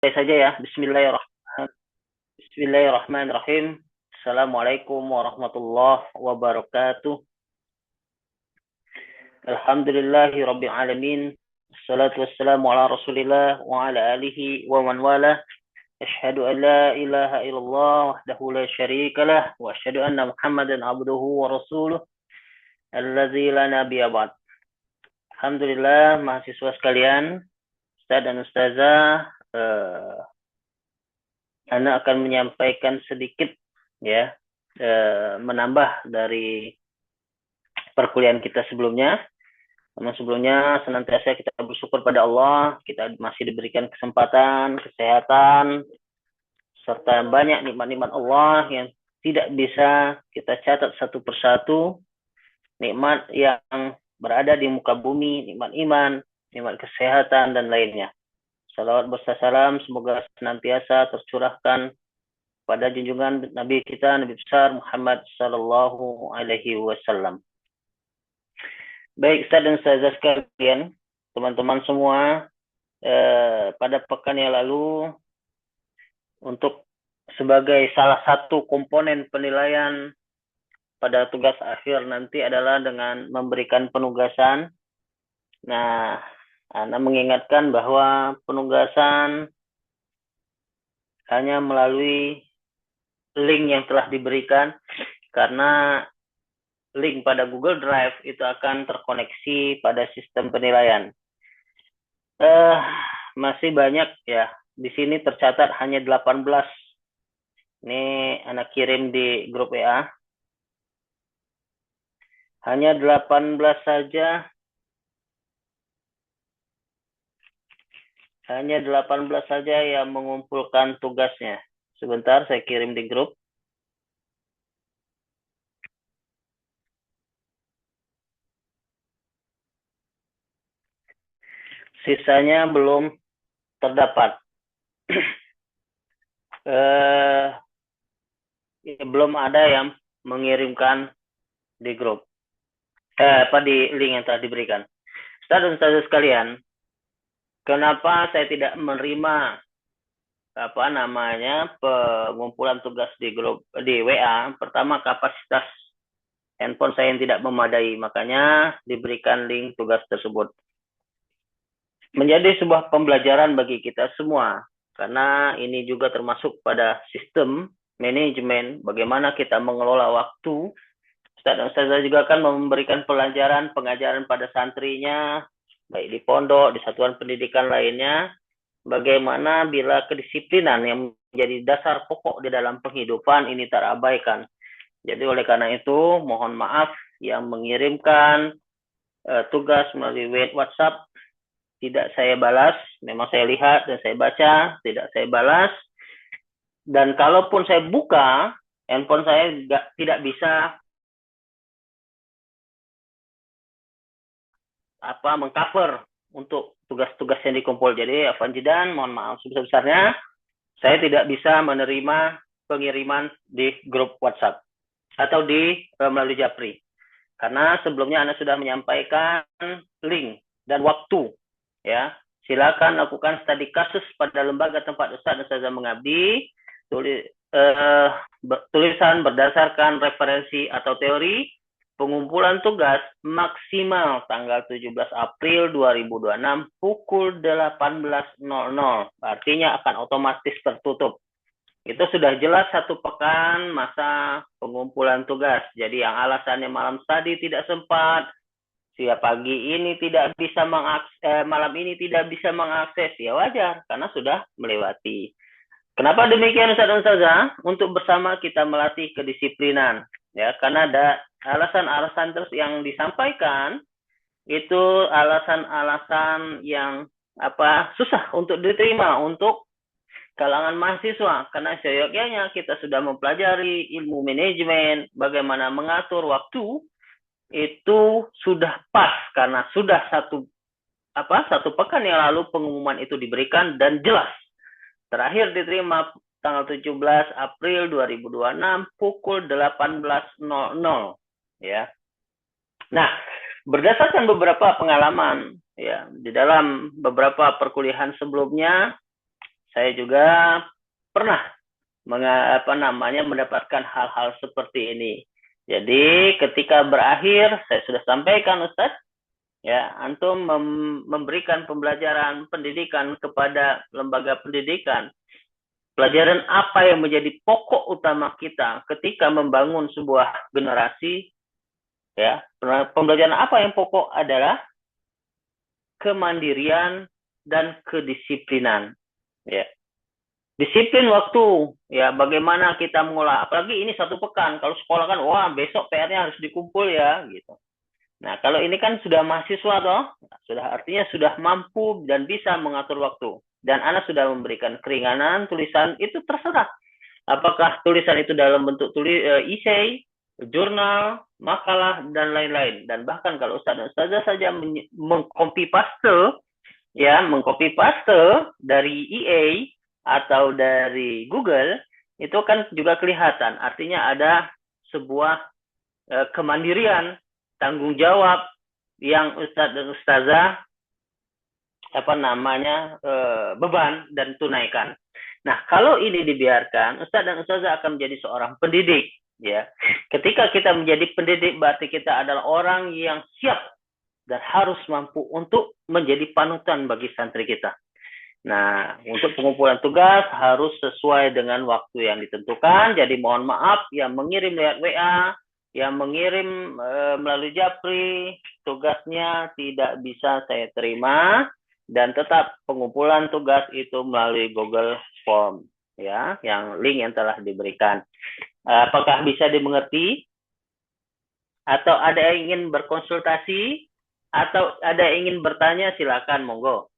Saja ya. Bismillahirrahmanirrahim. Assalamualaikum warahmatullahi wabarakatuh. Alhamdulillahi rabbil alamin. Assalatu wassalamu ala Rasulillah wa ala alihi wa man wala. Asyhadu an la ilaha illallah wahdahu la syarikalah wa asyhadu anna Muhammadan abduhu wa rasuluh allazi la nabiyya ba'd. Alhamdulillah mahasiswa sekalian, Ustaz dan Ustazah, Ana akan menyampaikan sedikit ya, menambah dari perkuliahan kita sebelumnya. Namun sebelumnya senantiasa kita bersyukur pada Allah, kita masih diberikan kesempatan, kesehatan, serta banyak nikmat-nikmat Allah yang tidak bisa kita catat satu persatu. Nikmat yang berada di muka bumi, nikmat iman, nikmat kesehatan, dan lainnya. Salawat bersalam semoga senantiasa tercurahkan pada junjungan Nabi kita, Nabi besar Muhammad Sallallahu Alaihi Wasallam. Baik Ustaz dan Ustazah sekalian, teman-teman semua, pada pekan yang lalu, untuk sebagai salah satu komponen penilaian pada tugas akhir nanti adalah dengan memberikan penugasan. Nah, Ana mengingatkan bahwa penugasan hanya melalui link yang telah diberikan, karena link pada Google Drive itu akan terkoneksi pada sistem penilaian. Masih banyak ya, di sini tercatat hanya 18. Ini anak kirim di grup WA. Hanya 18 saja. Hanya 18 saja yang mengumpulkan tugasnya. Sebentar, saya kirim di grup. Sisanya belum terdapat. Belum ada yang mengirimkan di grup. Di link yang telah diberikan. Ustaz dan Ustazah sekalian, kenapa saya tidak menerima pengumpulan tugas di grup di WA? Pertama, kapasitas handphone saya yang tidak memadai, makanya diberikan link tugas tersebut. Menjadi sebuah pembelajaran bagi kita semua, karena ini juga termasuk pada sistem manajemen bagaimana kita mengelola waktu. Ustaz dan Ustazah juga akan memberikan pengajaran pada santrinya, baik di pondok, di satuan pendidikan lainnya, bagaimana bila kedisiplinan yang menjadi dasar pokok di dalam penghidupan ini terabaikan. Jadi oleh karena itu, mohon maaf yang mengirimkan tugas melalui WhatsApp tidak saya balas. Memang saya lihat dan saya baca, tidak saya balas. Dan kalaupun saya buka, handphone saya tidak bisa mengcover untuk tugas-tugas yang dikumpul. Jadi Afanjidan, mohon maaf sebesar-besarnya, saya tidak bisa menerima pengiriman di grup WhatsApp atau melalui Japri. Karena sebelumnya Anda sudah menyampaikan link dan waktu. Ya, silakan lakukan studi kasus pada lembaga tempat Ustaz dan Ustazah mengabdi. Tulisan berdasarkan referensi atau teori. Pengumpulan tugas maksimal tanggal 17 April 2026 pukul 18.00. Artinya akan otomatis tertutup. Itu sudah jelas 1 pekan masa pengumpulan tugas. Jadi yang alasannya malam tadi tidak sempat, pagi ini tidak bisa malam ini tidak bisa mengakses, ya wajar karena sudah melewati. Kenapa demikian Ustaz dan Ustazah? Untuk bersama kita melatih kedisiplinan. Ya, karena ada alasan-alasan terus yang disampaikan itu alasan-alasan yang susah untuk diterima untuk kalangan mahasiswa, karena seyogyanya kita sudah mempelajari ilmu manajemen, bagaimana mengatur waktu, itu sudah pas karena sudah satu pekan yang lalu pengumuman itu diberikan dan jelas. Terakhir diterima tanggal 17 April 2026 pukul 18.00 ya. Nah, berdasarkan beberapa pengalaman ya di dalam beberapa perkuliahan sebelumnya, Saya juga pernah mendapatkan hal-hal seperti ini. Jadi ketika berakhir, saya sudah sampaikan Ustadz, ya, antum memberikan pembelajaran pendidikan kepada lembaga pendidikan. Pelajaran apa yang menjadi pokok utama kita ketika membangun sebuah generasi, ya. Pembelajaran apa yang pokok adalah kemandirian dan kedisiplinan, ya. Disiplin waktu, ya, bagaimana kita mengolah, apalagi ini satu pekan. Kalau sekolah kan, wah, besok PR-nya harus dikumpul ya, gitu. Nah, kalau ini kan sudah mahasiswa toh, sudah artinya sudah mampu dan bisa mengatur waktu. Dan Anda sudah memberikan keringanan tulisan, itu terserah. Apakah tulisan itu dalam bentuk essay, jurnal, makalah, dan lain-lain. Dan bahkan kalau ustaz dan ustazah saja mengcopy paste, ya, mengcopy paste dari EA atau dari Google, itu kan juga kelihatan. Artinya ada sebuah kemandirian, tanggung jawab yang ustadz dan ustazah beban dan tunaikan. Nah, kalau ini dibiarkan, ustadz dan ustazah akan menjadi seorang pendidik, ya. Ketika kita menjadi pendidik, berarti kita adalah orang yang siap dan harus mampu untuk menjadi panutan bagi santri kita. Nah, untuk pengumpulan tugas harus sesuai dengan waktu yang ditentukan. Jadi mohon maaf yang mengirim lewat WA, yang mengirim melalui Japri, tugasnya tidak bisa saya terima, dan tetap pengumpulan tugas itu melalui Google Form, ya, yang link yang telah diberikan. Apakah bisa dimengerti? Atau ada yang ingin berkonsultasi? Atau ada yang ingin bertanya? Silakan, monggo.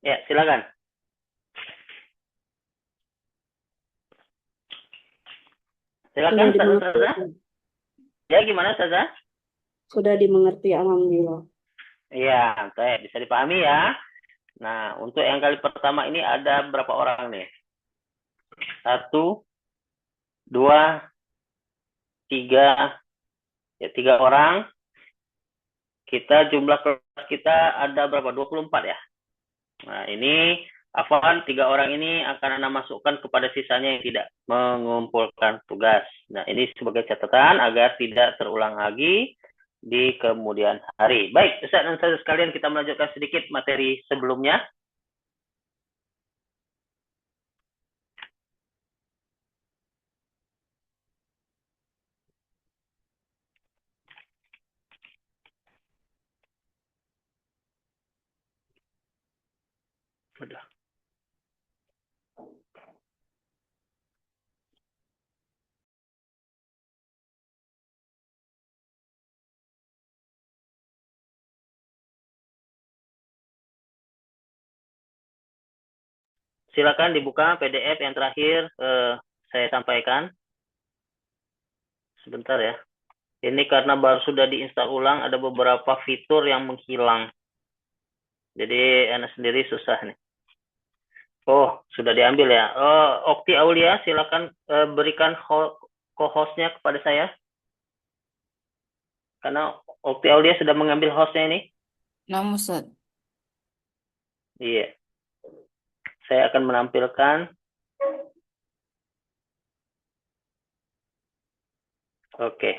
Ya, silakan. Silakan, Ustazah. Ya, gimana, Ustazah? Sudah dimengerti, alhamdulillah. Iya, oke, bisa dipahami ya. Nah, untuk yang kali pertama ini ada berapa orang nih? 1, 2, 3, ya, 3 orang. Jumlah kelas kita ada berapa? 24 ya. Nah, ini Afwan, 3 orang ini akan Anda masukkan kepada sisanya yang tidak mengumpulkan tugas. Nah, ini sebagai catatan agar tidak terulang lagi di kemudian hari. Baik, Ustaz dan Ustaz sekalian, kita melanjutkan sedikit materi sebelumnya. Sudah. Silakan dibuka PDF yang terakhir saya sampaikan. Sebentar ya. Ini karena baru sudah diinstal ulang, ada beberapa fitur yang menghilang. Jadi Anda sendiri susah nih. Oh, sudah diambil ya. Okti Aulia, silakan berikan co-hostnya kepada saya. Karena Okti Aulia sudah mengambil hostnya ini. Nah, Ustaz. Iya. Saya akan menampilkan. Oke.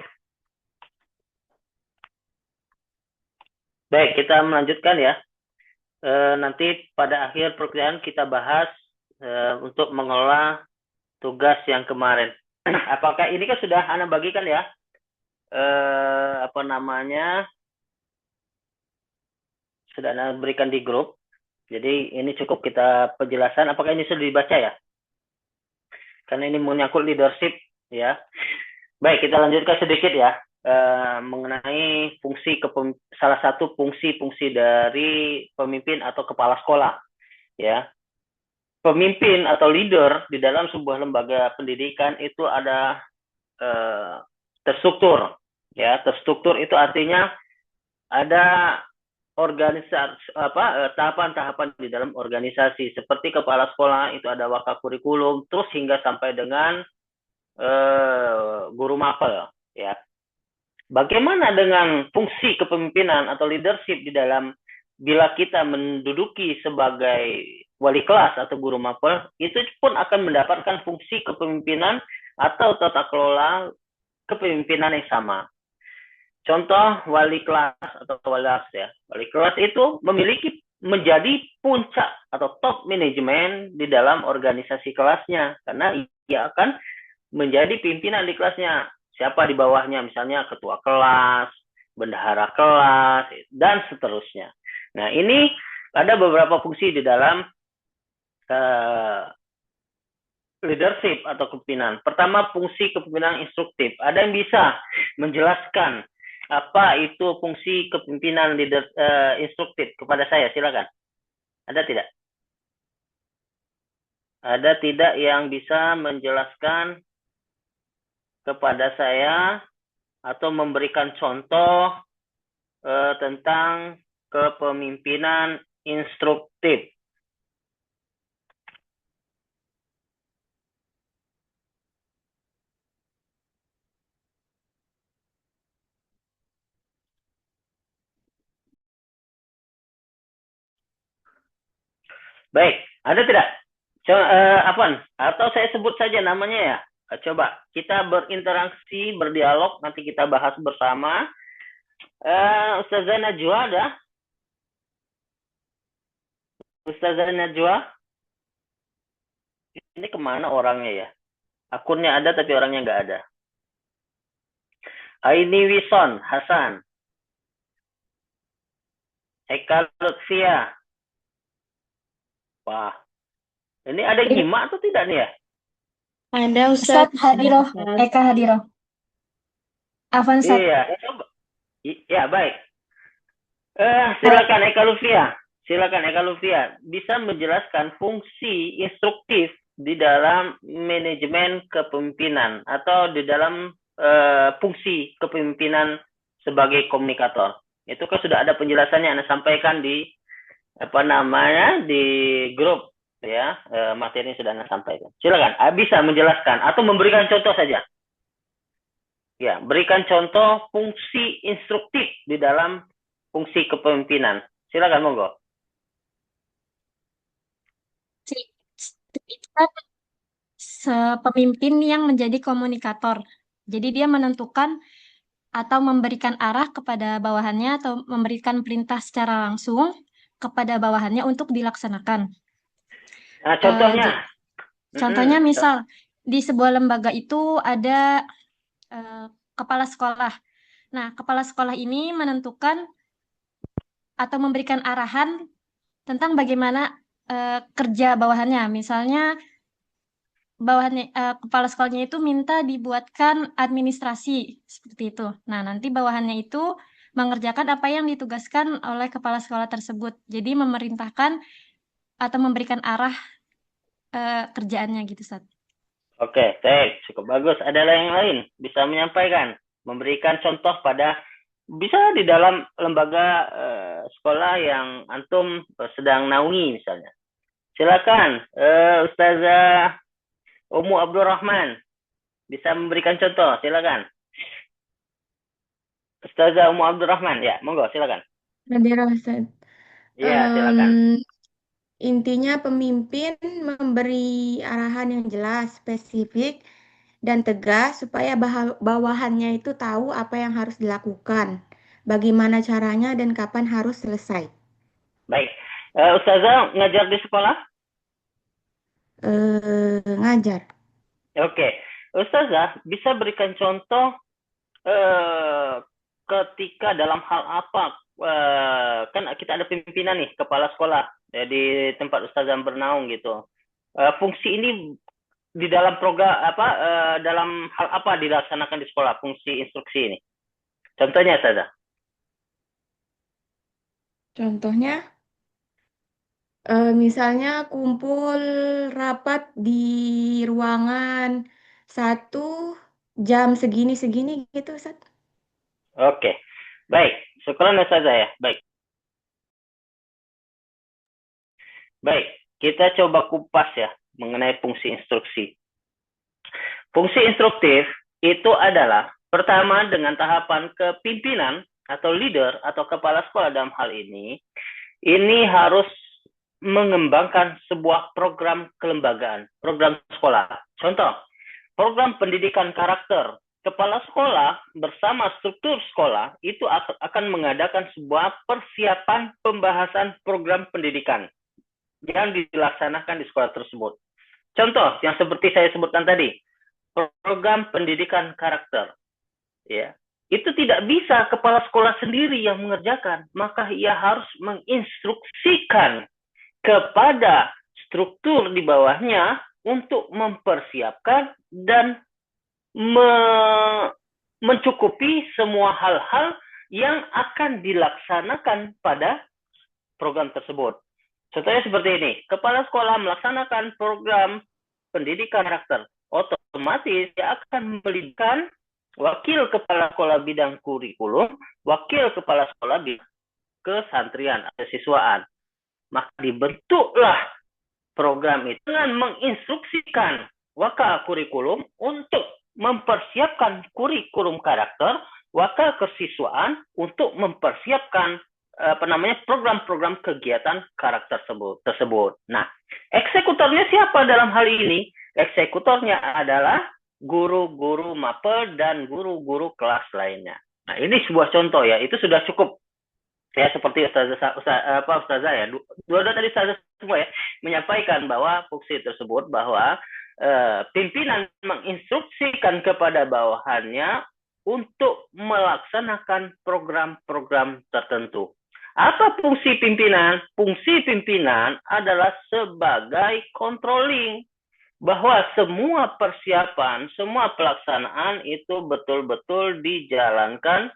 Baik, kita melanjutkan ya. Nanti pada akhir pekerjaan kita bahas untuk mengelola tugas yang kemarin. Apakah ini kan sudah Anda bagikan ya? Sudah Anda berikan di grup. Jadi ini cukup kita penjelasan. Apakah ini sudah dibaca ya? Karena ini menyangkut leadership ya. Baik, kita lanjutkan sedikit ya. Mengenai salah satu fungsi-fungsi dari pemimpin atau kepala sekolah ya. Pemimpin atau leader di dalam sebuah lembaga pendidikan itu ada terstruktur ya. Terstruktur itu artinya ada tahapan-tahapan di dalam organisasi. Seperti kepala sekolah itu ada wakakurikulum, terus hingga sampai dengan guru mapel ya. Bagaimana dengan fungsi kepemimpinan atau leadership di dalam bila kita menduduki sebagai wali kelas atau guru mapel, itu pun akan mendapatkan fungsi kepemimpinan atau tata kelola kepemimpinan yang sama. Contoh wali kelas atau wali kelas ya. Wali kelas itu menjadi puncak atau top manajemen di dalam organisasi kelasnya karena ia akan menjadi pimpinan di kelasnya. Siapa di bawahnya, misalnya ketua kelas, bendahara kelas, dan seterusnya. Nah, ini ada beberapa fungsi di dalam leadership atau kepemimpinan. Pertama, fungsi kepemimpinan instruktif. Ada yang bisa menjelaskan apa itu fungsi kepemimpinan instruktif kepada saya? Silakan. Ada tidak? Ada tidak yang bisa menjelaskan kepada saya atau memberikan contoh tentang kepemimpinan instruktif? Baik, ada tidak? Apa? Atau saya sebut saja namanya ya. Coba kita berinteraksi, berdialog, nanti kita bahas bersama. Ustazah Najwa ada? Ustazah Najwa? Ini kemana orangnya ya? Akunnya ada tapi orangnya nggak ada. Aini Wison, Hasan. Eka Lutfia. Wah, ini ada yang nyimak atau tidak nih ya? Ada Ustaz Hadiroh, Eka Hadiroh. Afan Ustaz. Iya, ya baik. Silakan Eka Lutfia. Silakan Eka Lutfia. Bisa menjelaskan fungsi instruktif di dalam manajemen kepemimpinan atau di dalam fungsi kepemimpinan sebagai komunikator. Itu kan sudah ada penjelasannya Anda sampaikan di di grup ya, materi sudah Anda sampaikan. Silakan, bisa menjelaskan atau memberikan contoh saja. Ya, berikan contoh fungsi instruktif di dalam fungsi kepemimpinan. Silakan monggo. Pemimpin yang menjadi komunikator. Jadi dia menentukan atau memberikan arah kepada bawahannya atau memberikan perintah secara langsung kepada bawahannya untuk dilaksanakan. Nah, contohnya? Contohnya misal di sebuah lembaga itu ada kepala sekolah. Nah, kepala sekolah ini menentukan atau memberikan arahan tentang bagaimana kerja bawahannya. Misalnya bawahannya kepala sekolahnya itu minta dibuatkan administrasi seperti itu. Nah, nanti bawahannya itu mengerjakan apa yang ditugaskan oleh kepala sekolah tersebut. Jadi memerintahkan atau memberikan arah kerjaannya gitu, Ustaz. Oke, cukup bagus. Ada yang lain bisa menyampaikan, memberikan contoh pada bisa di dalam lembaga sekolah yang antum sedang naungi misalnya. Silakan, Ustazah Ummu Abdurrahman bisa memberikan contoh. Silakan. Ustazah Ummu Abdurrahman, ya, monggo silakan. Hadir Ustaz. Iya, silakan. Intinya pemimpin memberi arahan yang jelas, spesifik, dan tegas supaya bawahannya itu tahu apa yang harus dilakukan, bagaimana caranya, dan kapan harus selesai. Baik. Ustazah ngajar di sekolah? Ngajar. Oke. Ustazah bisa berikan contoh ketika dalam hal apa? Kan kita ada pimpinan nih, kepala sekolah ya, di tempat Ustazah bernaung gitu. Fungsi ini di dalam program dalam hal apa dilaksanakan di sekolah, fungsi instruksi ini? Contohnya Ustazah. Contohnya, misalnya kumpul rapat di ruangan 1 jam segini-segini gitu, Ustaz. Oke, baik. Syukran Ustazah ya. Baik, kita coba kupas ya mengenai fungsi instruksi. Fungsi instruktif itu adalah pertama dengan tahapan kepimpinan atau leader atau kepala sekolah dalam hal ini ini harus mengembangkan sebuah program kelembagaan, program sekolah. Contoh, program pendidikan karakter. Kepala sekolah bersama struktur sekolah itu akan mengadakan sebuah persiapan pembahasan program pendidikan yang dilaksanakan di sekolah tersebut. Contoh yang seperti saya sebutkan tadi, program pendidikan karakter. Ya, itu tidak bisa kepala sekolah sendiri yang mengerjakan, maka ia harus menginstruksikan kepada struktur di bawahnya untuk mempersiapkan dan mencukupi semua hal-hal yang akan dilaksanakan pada program tersebut. Contohnya seperti ini, kepala sekolah melaksanakan program pendidikan karakter, otomatis dia akan melibatkan wakil kepala sekolah bidang kurikulum, wakil kepala sekolah bidang kesantrian atau siswaan. Maka dibentuklah program itu dengan menginstruksikan wakil kurikulum untuk mempersiapkan kurikulum karakter, wakil kesiswaan untuk mempersiapkan program-program kegiatan karakter tersebut. Nah, eksekutornya siapa dalam hal ini? Eksekutornya adalah guru-guru mapel dan guru-guru kelas lainnya. Nah, ini sebuah contoh ya, itu sudah cukup. Ya, seperti Ustazah ya, dua-dua tadi Ustazah semua ya, menyampaikan bahwa fungsi tersebut bahwa pimpinan menginstruksikan kepada bawahannya untuk melaksanakan program-program tertentu. Apa fungsi pimpinan? Fungsi pimpinan adalah sebagai controlling, bahwa semua persiapan, semua pelaksanaan itu betul-betul dijalankan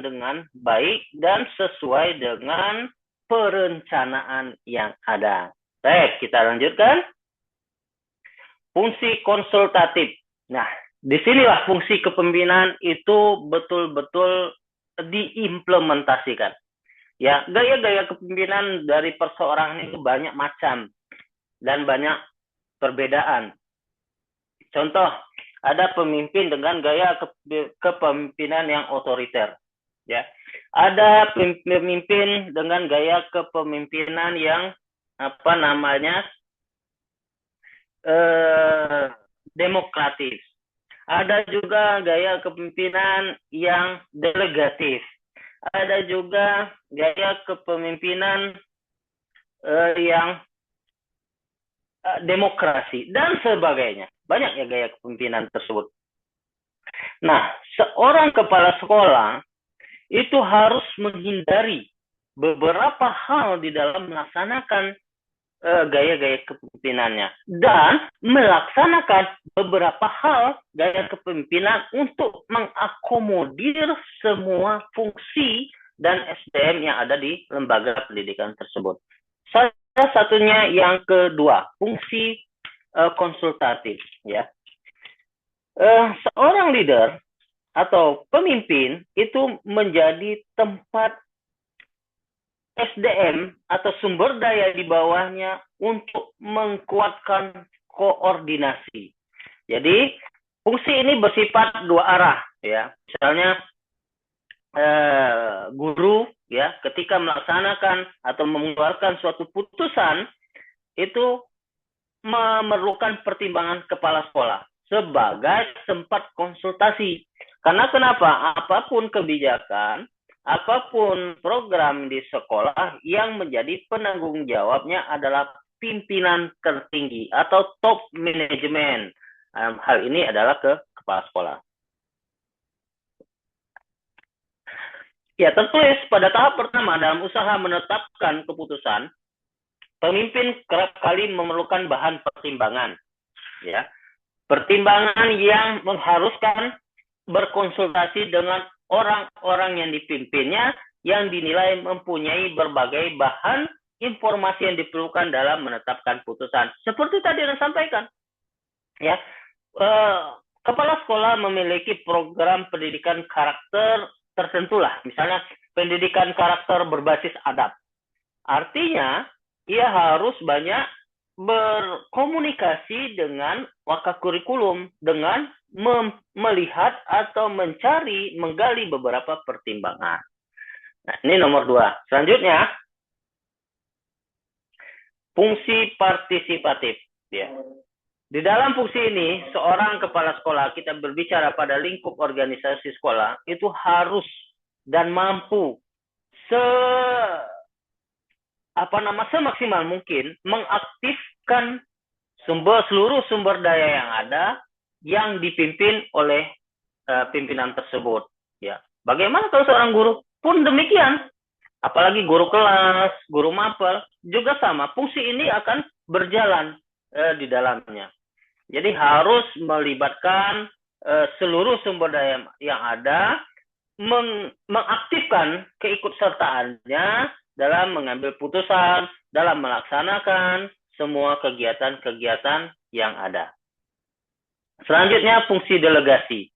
dengan baik dan sesuai dengan perencanaan yang ada. Baik, kita lanjutkan. Fungsi konsultatif. Nah, disinilah fungsi kepemimpinan itu betul-betul diimplementasikan. Ya, gaya-gaya kepemimpinan dari perseorangan itu banyak macam dan banyak perbedaan. Contoh, ada pemimpin dengan gaya kepemimpinan yang otoriter. Ya, ada pemimpin dengan gaya kepemimpinan yang demokratis. Ada juga gaya kepemimpinan yang delegatif. Ada juga gaya kepemimpinan yang demokrasi dan sebagainya. Banyak ya gaya kepemimpinan tersebut. Nah, seorang kepala sekolah itu harus menghindari beberapa hal di dalam melaksanakan gaya-gaya kepemimpinannya dan melaksanakan beberapa hal gaya kepemimpinan untuk mengakomodir semua fungsi dan SDM yang ada di lembaga pendidikan tersebut. Salah satunya yang kedua, fungsi konsultatif. Ya, seorang leader atau pemimpin itu menjadi tempat SDM atau sumber daya di bawahnya untuk mengkuatkan koordinasi. Jadi fungsi ini bersifat dua arah ya. Misalnya guru ya ketika melaksanakan atau mengeluarkan suatu putusan itu memerlukan pertimbangan kepala sekolah sebagai tempat konsultasi. Karena kenapa? Apapun kebijakan, apapun program di sekolah yang menjadi penanggung jawabnya adalah pimpinan tertinggi atau top manajemen. Hal ini adalah ke kepala sekolah. Ya, tertulis pada tahap pertama dalam usaha menetapkan keputusan, pemimpin kerap kali memerlukan bahan pertimbangan. Ya, pertimbangan yang mengharuskan berkonsultasi dengan orang-orang yang dipimpinnya yang dinilai mempunyai berbagai bahan informasi yang diperlukan dalam menetapkan putusan. Seperti tadi yang sampaikan, ya, kepala sekolah memiliki program pendidikan karakter tertentu lah, misalnya pendidikan karakter berbasis adab. Artinya ia harus banyak berkomunikasi dengan wakakurikulum dengan melihat atau menggali beberapa pertimbangan. Nah, ini nomor 2. Selanjutnya, fungsi partisipatif. Ya. Di dalam fungsi ini, seorang kepala sekolah, kita berbicara pada lingkup organisasi sekolah, itu harus dan mampu semaksimal mungkin mengaktifkan seluruh sumber daya yang ada yang dipimpin oleh pimpinan tersebut. Ya, bagaimana kalau seorang guru pun demikian, apalagi guru kelas, guru mapel juga sama. Fungsi ini akan berjalan di dalamnya. Jadi harus melibatkan seluruh sumber daya yang ada, mengaktifkan keikutsertaannya dalam mengambil putusan, dalam melaksanakan semua kegiatan-kegiatan yang ada. Selanjutnya, fungsi delegasi.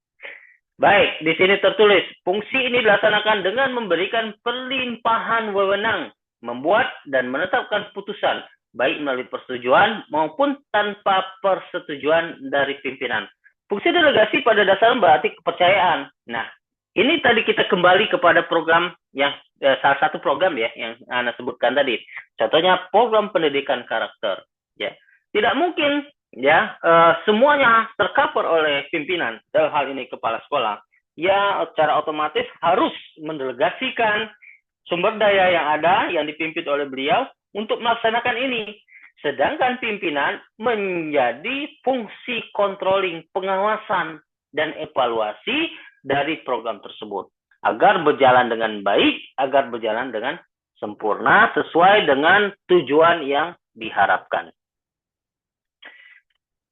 Baik, di sini tertulis, fungsi ini dilaksanakan dengan memberikan perlimpahan wewenang, membuat dan menetapkan putusan, baik melalui persetujuan maupun tanpa persetujuan dari pimpinan. Fungsi delegasi pada dasarnya berarti kepercayaan. Nah, ini tadi kita kembali kepada program yang salah satu program ya yang Anda sebutkan tadi. Contohnya program pendidikan karakter. Ya, tidak mungkin ya semuanya tercover oleh pimpinan, dalam hal ini kepala sekolah. Ya, secara otomatis harus mendelegasikan sumber daya yang ada yang dipimpin oleh beliau untuk melaksanakan ini. Sedangkan pimpinan menjadi fungsi controlling, pengawasan dan evaluasi dari program tersebut agar berjalan dengan baik, agar berjalan dengan sempurna sesuai dengan tujuan yang diharapkan.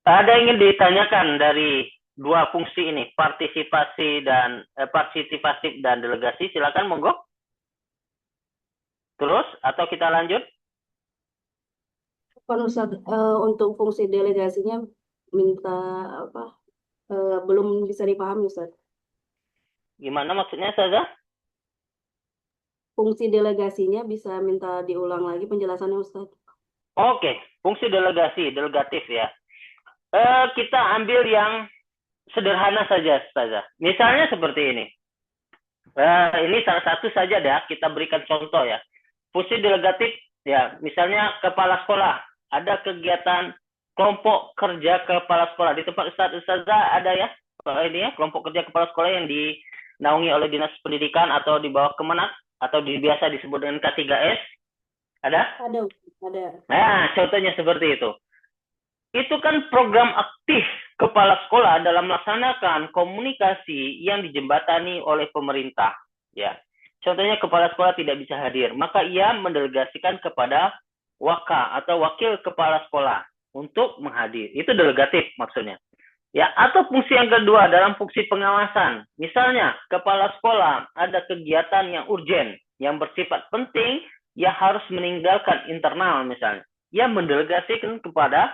Ada yang ingin ditanyakan dari dua fungsi ini, partisipatif dan delegasi? Silakan, monggo. Terus atau kita lanjut? Kan Ustaz, untuk fungsi delegasinya minta apa? Belum bisa dipahami, Ustaz. Gimana maksudnya, Saza? Fungsi delegasinya bisa minta diulang lagi penjelasannya, Ustaz. Oke, fungsi delegatif ya. Kita ambil yang sederhana saja, Saza. Misalnya seperti ini. Ini salah satu saja deh, kita berikan contoh ya. Fungsi delegatif ya, misalnya kepala sekolah, ada kegiatan kelompok kerja kepala sekolah di tempat Ustazah ada ya, ini ya, kelompok kerja kepala sekolah yang dinaungi oleh Dinas Pendidikan atau di bawah Kemenak atau biasa disebut dengan K3S. Ada? Ada. Nah, contohnya seperti itu. Itu kan program aktif kepala sekolah dalam melaksanakan komunikasi yang dijembatani oleh pemerintah. Ya, contohnya kepala sekolah tidak bisa hadir, maka ia mendelegasikan kepada waka atau wakil kepala sekolah untuk menghadir. Itu delegatif maksudnya. Ya, atau fungsi yang kedua dalam fungsi pengawasan. Misalnya, kepala sekolah ada kegiatan yang urgen, yang bersifat penting, ia harus meninggalkan internal misalnya. Ia mendelegasikan kepada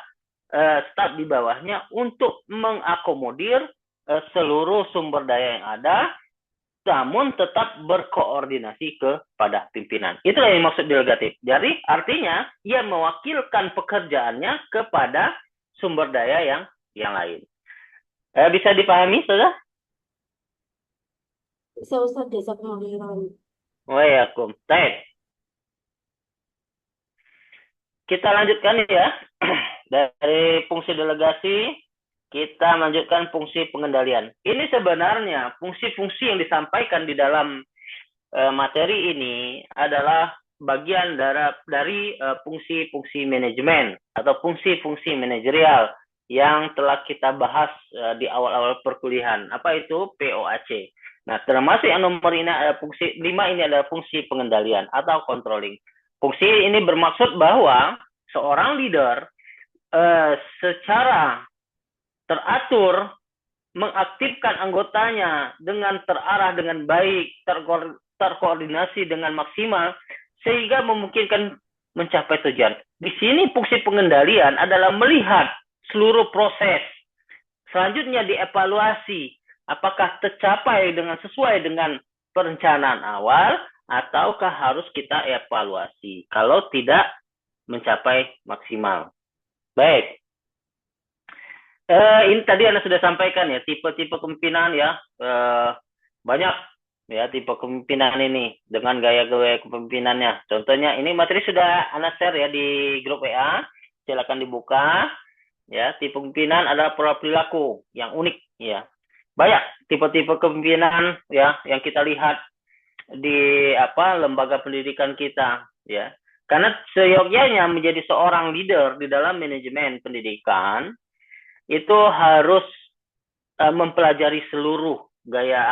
staf di bawahnya untuk mengakomodir seluruh sumber daya yang ada, namun tetap berkoordinasi kepada pimpinan. Itulah yang dimaksud delegatif. Jadi artinya ia mewakilkan pekerjaannya kepada sumber daya yang lain. Bisa dipahami, Saudara? Bisa, Ustaz, jazakumullah. Waalaikumsalam. Baik. Kita lanjutkan ya. Dari fungsi delegasi, kita lanjutkan fungsi pengendalian. Ini sebenarnya fungsi-fungsi yang disampaikan di dalam materi ini adalah bagian dari fungsi-fungsi manajemen atau fungsi-fungsi manajerial yang telah kita bahas di awal-awal perkuliahan. Apa itu POAC? Nah, termasuk yang nomor ini ada fungsi 5 ini adalah fungsi pengendalian atau controlling. Fungsi ini bermaksud bahwa seorang leader secara teratur mengaktifkan anggotanya dengan terarah dengan baik, terkoordinasi dengan maksimal sehingga memungkinkan mencapai tujuan. Di sini fungsi pengendalian adalah melihat seluruh proses. Selanjutnya dievaluasi apakah tercapai sesuai dengan perencanaan awal ataukah harus kita evaluasi kalau tidak mencapai maksimal. Baik. Ini tadi Anda sudah sampaikan ya, tipe-tipe kepemimpinan ya. Banyak ya tipe kepemimpinan ini dengan gaya-gaya kepemimpinannya. Contohnya ini materi sudah Anda share ya di grup WA. Silakan dibuka. Ya, tipe kepemimpinan adalah pola perilaku yang unik ya. Banyak tipe-tipe kepemimpinan ya yang kita lihat di lembaga pendidikan kita ya. Karena seyogyanya menjadi seorang leader di dalam manajemen pendidikan itu harus mempelajari seluruh gaya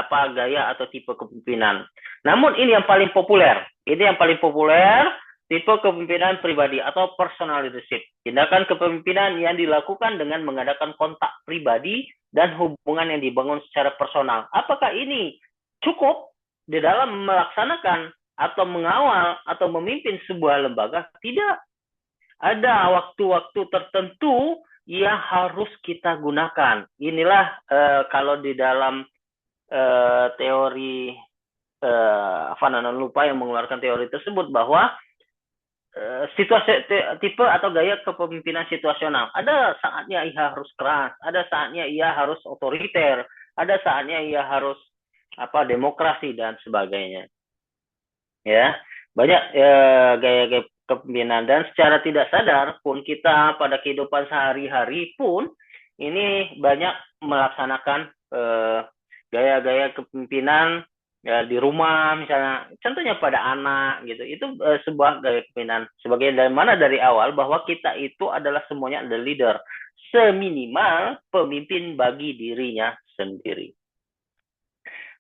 atau tipe kepemimpinan. Namun ini yang paling populer. Ini yang paling populer, tipe kepemimpinan pribadi atau personal leadership. Tindakan kepemimpinan yang dilakukan dengan mengadakan kontak pribadi dan hubungan yang dibangun secara personal. Apakah ini cukup di dalam melaksanakan atau mengawal atau memimpin sebuah lembaga? Tidak. Ada waktu-waktu tertentu yang harus kita gunakan. Inilah kalau di dalam teori lupa yang mengeluarkan teori tersebut bahwa situasi tipe atau gaya kepemimpinan situasional. Ada saatnya ia harus keras, ada saatnya ia harus otoriter, ada saatnya ia harus demokrasi dan sebagainya. Ya, banyak gaya-gaya kepemimpinan dan secara tidak sadar pun kita pada kehidupan sehari-hari pun ini banyak melaksanakan gaya-gaya kepemimpinan ya, di rumah misalnya, contohnya pada anak gitu. Itu sebuah gaya kepemimpinan sebagai mana dari awal bahwa kita itu adalah semuanya adalah leader, seminimal pemimpin bagi dirinya sendiri.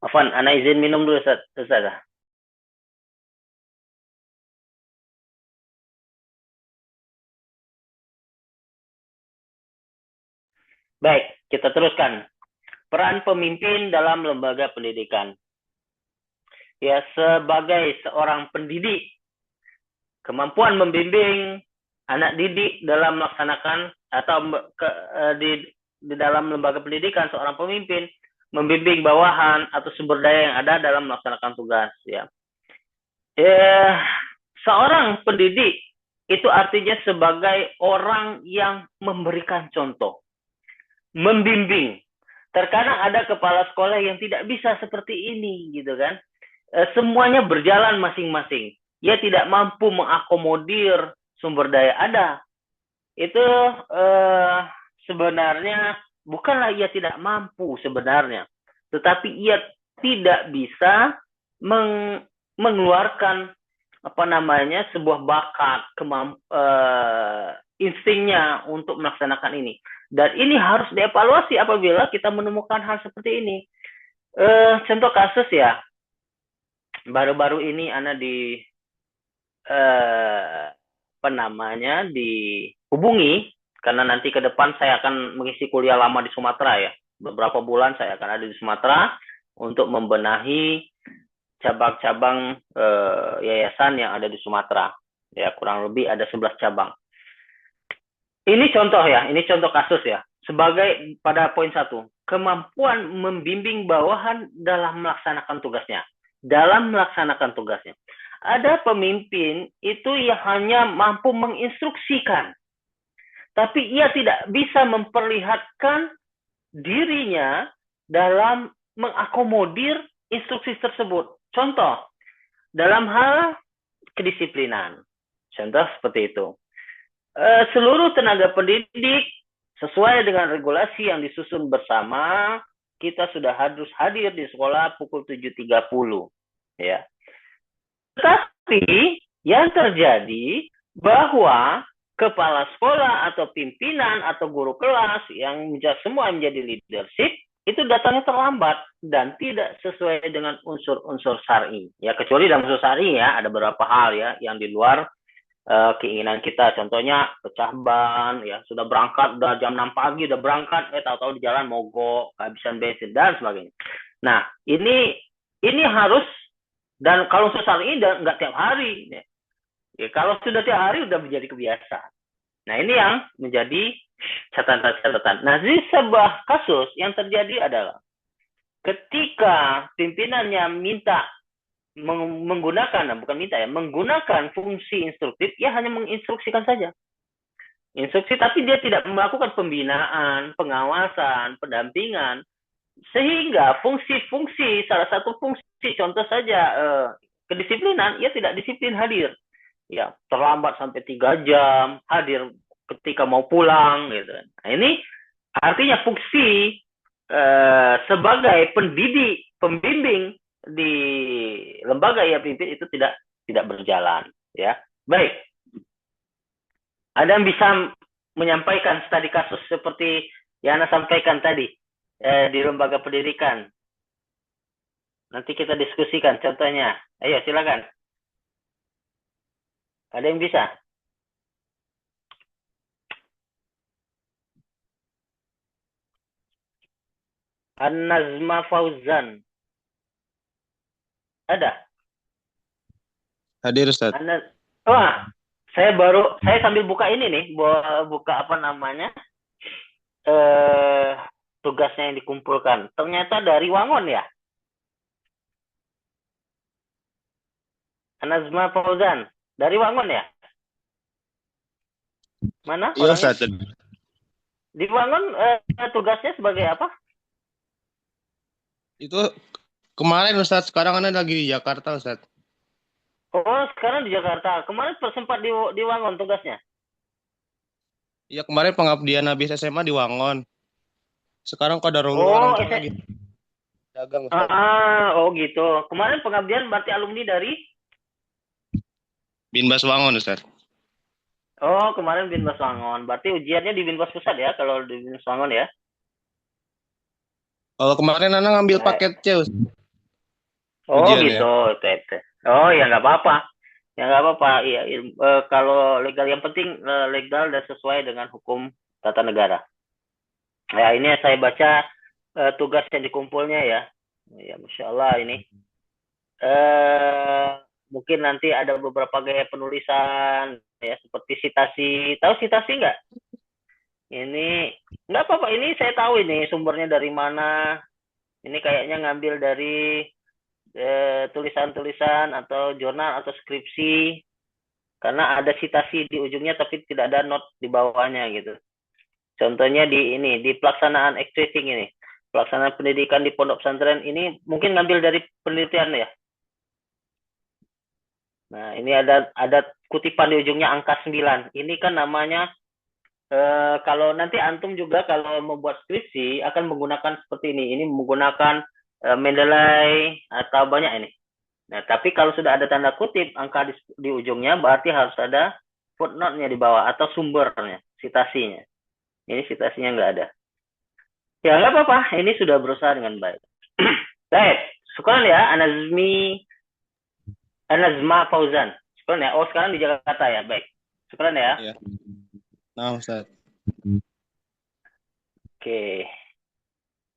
Afwan, ana izin minum dulu Ustaz. Baik, kita teruskan. Peran pemimpin dalam lembaga pendidikan. Ya, sebagai seorang pendidik, kemampuan membimbing anak didik dalam melaksanakan atau di dalam lembaga pendidikan, seorang pemimpin membimbing bawahan atau sumber daya yang ada dalam melaksanakan tugas. Ya, seorang pendidik itu artinya sebagai orang yang memberikan contoh, membimbing. Terkadang ada kepala sekolah yang tidak bisa seperti ini, gitu kan? Semuanya berjalan masing-masing. Ia tidak mampu mengakomodir sumber daya ada. Itu sebenarnya bukanlah ia tidak mampu sebenarnya, tetapi ia tidak bisa mengeluarkan sebuah bakat, instingnya untuk melaksanakan ini. Dan ini harus dievaluasi apabila kita menemukan hal seperti ini. Contoh kasus ya, baru-baru ini Ana dihubungi karena nanti ke depan saya akan mengisi kuliah lama di Sumatera ya. Beberapa bulan saya akan ada di Sumatera untuk membenahi cabang-cabang yayasan yang ada di Sumatera. Ya, kurang lebih ada 11 cabang. Ini contoh ya, ini contoh kasus ya. Sebagai pada poin 1, kemampuan membimbing bawahan dalam melaksanakan tugasnya. Dalam melaksanakan tugasnya. Ada pemimpin itu yang hanya mampu menginstruksikan. Tapi ia tidak bisa memperlihatkan dirinya dalam mengakomodir instruksi tersebut. Contoh, dalam hal kedisiplinan. Contoh seperti itu. Seluruh tenaga pendidik sesuai dengan regulasi yang disusun bersama, kita sudah harus hadir di sekolah pukul 7.30 ya. Tetapi yang terjadi bahwa kepala sekolah atau pimpinan atau guru kelas yang semua menjadi leadership itu datangnya terlambat dan tidak sesuai dengan unsur-unsur syar'i. Ya, kecuali dalam unsur syar'i ya, ada beberapa hal ya yang di luar keinginan kita. Contohnya pecah ban ya, sudah berangkat udah jam 6 pagi udah berangkat, tahu-tahu di jalan mogok, kehabisan bensin dan sebagainya. Nah, ini harus, dan kalau unsur syar'i nggak tiap hari ya. Ya, kalau sudah tiap hari udah menjadi kebiasaan. Nah, ini yang menjadi catatan. Nah, di sebuah kasus yang terjadi adalah ketika pimpinannya minta menggunakan fungsi instruktif, ya hanya menginstruksikan saja. instruksi, tapi dia tidak melakukan pembinaan, pengawasan, pendampingan, sehingga fungsi-fungsi, salah satu fungsi, contoh saja kedisiplinan, ia tidak disiplin hadir, ya terlambat sampai 3 jam, hadir ketika mau pulang, gitu. Nah, ini artinya fungsi sebagai pendidik, pembimbing di lembaga ia pimpin itu tidak berjalan, ya. Baik. Ada yang bisa menyampaikan studi kasus seperti yang Anda sampaikan tadi di lembaga pendidikan? Nanti kita diskusikan contohnya. Ayo, silakan. Ada yang bisa? An-Nazma Fauzan. Ada? Hadir, Ustaz. Wah, saya sambil buka ini nih, buka apa namanya, tugasnya yang dikumpulkan. Ternyata dari Wangon ya? An-Nazma Fauzan. Dari Wangon ya? Mana Iya, orangnya? Ustaz. Di Wangon tugasnya sebagai apa? Itu kemarin, Ustaz. Sekarang Anda lagi di Jakarta, Ustaz. Oh, sekarang di Jakarta. Kemarin sempat di Wangon tugasnya? Iya, kemarin pengabdian habis SMA di Wangon. Sekarang Qadarullah Oh, nongkrong lagi dagang, Ustaz. Oh gitu. Kemarin pengabdian berarti alumni dari? Binbas Wangon, Ustaz. Oh, kemarin Binbas Wangon. Berarti ujiannya di Binbas Pusat ya, kalau di Binbas Wangon ya? Kalau kemarin Anda ngambil paket C, Ustaz. Oh Ujiannya. gitu, Oh ya nggak apa-apa, Iya, kalau legal yang penting legal dan sesuai dengan hukum tata negara. Ya ini saya baca tugas yang dikumpulnya ya. Ya Masya Allah ini. Mungkin nanti ada beberapa gaya penulisan ya seperti citasi. Tahu citasi nggak? Ini nggak apa-apa. Ini saya tahu ini sumbernya dari mana. Ini kayaknya ngambil dari tulisan-tulisan atau jurnal atau skripsi, karena ada citasi di ujungnya tapi tidak ada not di bawahnya gitu. Contohnya di pelaksanaan extracting ini, pelaksanaan pendidikan di pondok pesantren ini mungkin ngambil dari penelitian ya. Nah ini ada kutipan di ujungnya angka 9. Ini kan namanya kalau nanti antum juga kalau membuat skripsi akan menggunakan seperti ini. Ini menggunakan Mendeley atau banyak ini. Nah, tapi kalau sudah ada tanda kutip angka di ujungnya, berarti harus ada footnote-nya di bawah atau sumbernya, citasinya. Ini citasinya nggak ada. Ya nggak apa-apa, ini sudah berusaha dengan baik. Baik, syukran ya, An-Nazma Fauzan. Syukran ya. Oh, sekarang di Jakarta ya, baik. Syukran ya. Iya. Nah, Ustaz. Oke.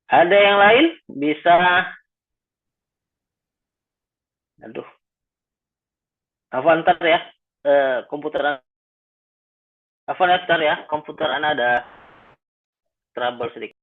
Ada yang lain? Bisa. Aduh. Afwan ntar ya. Komputer. Afwan ntar ya. Komputer Anda ada trouble sedikit.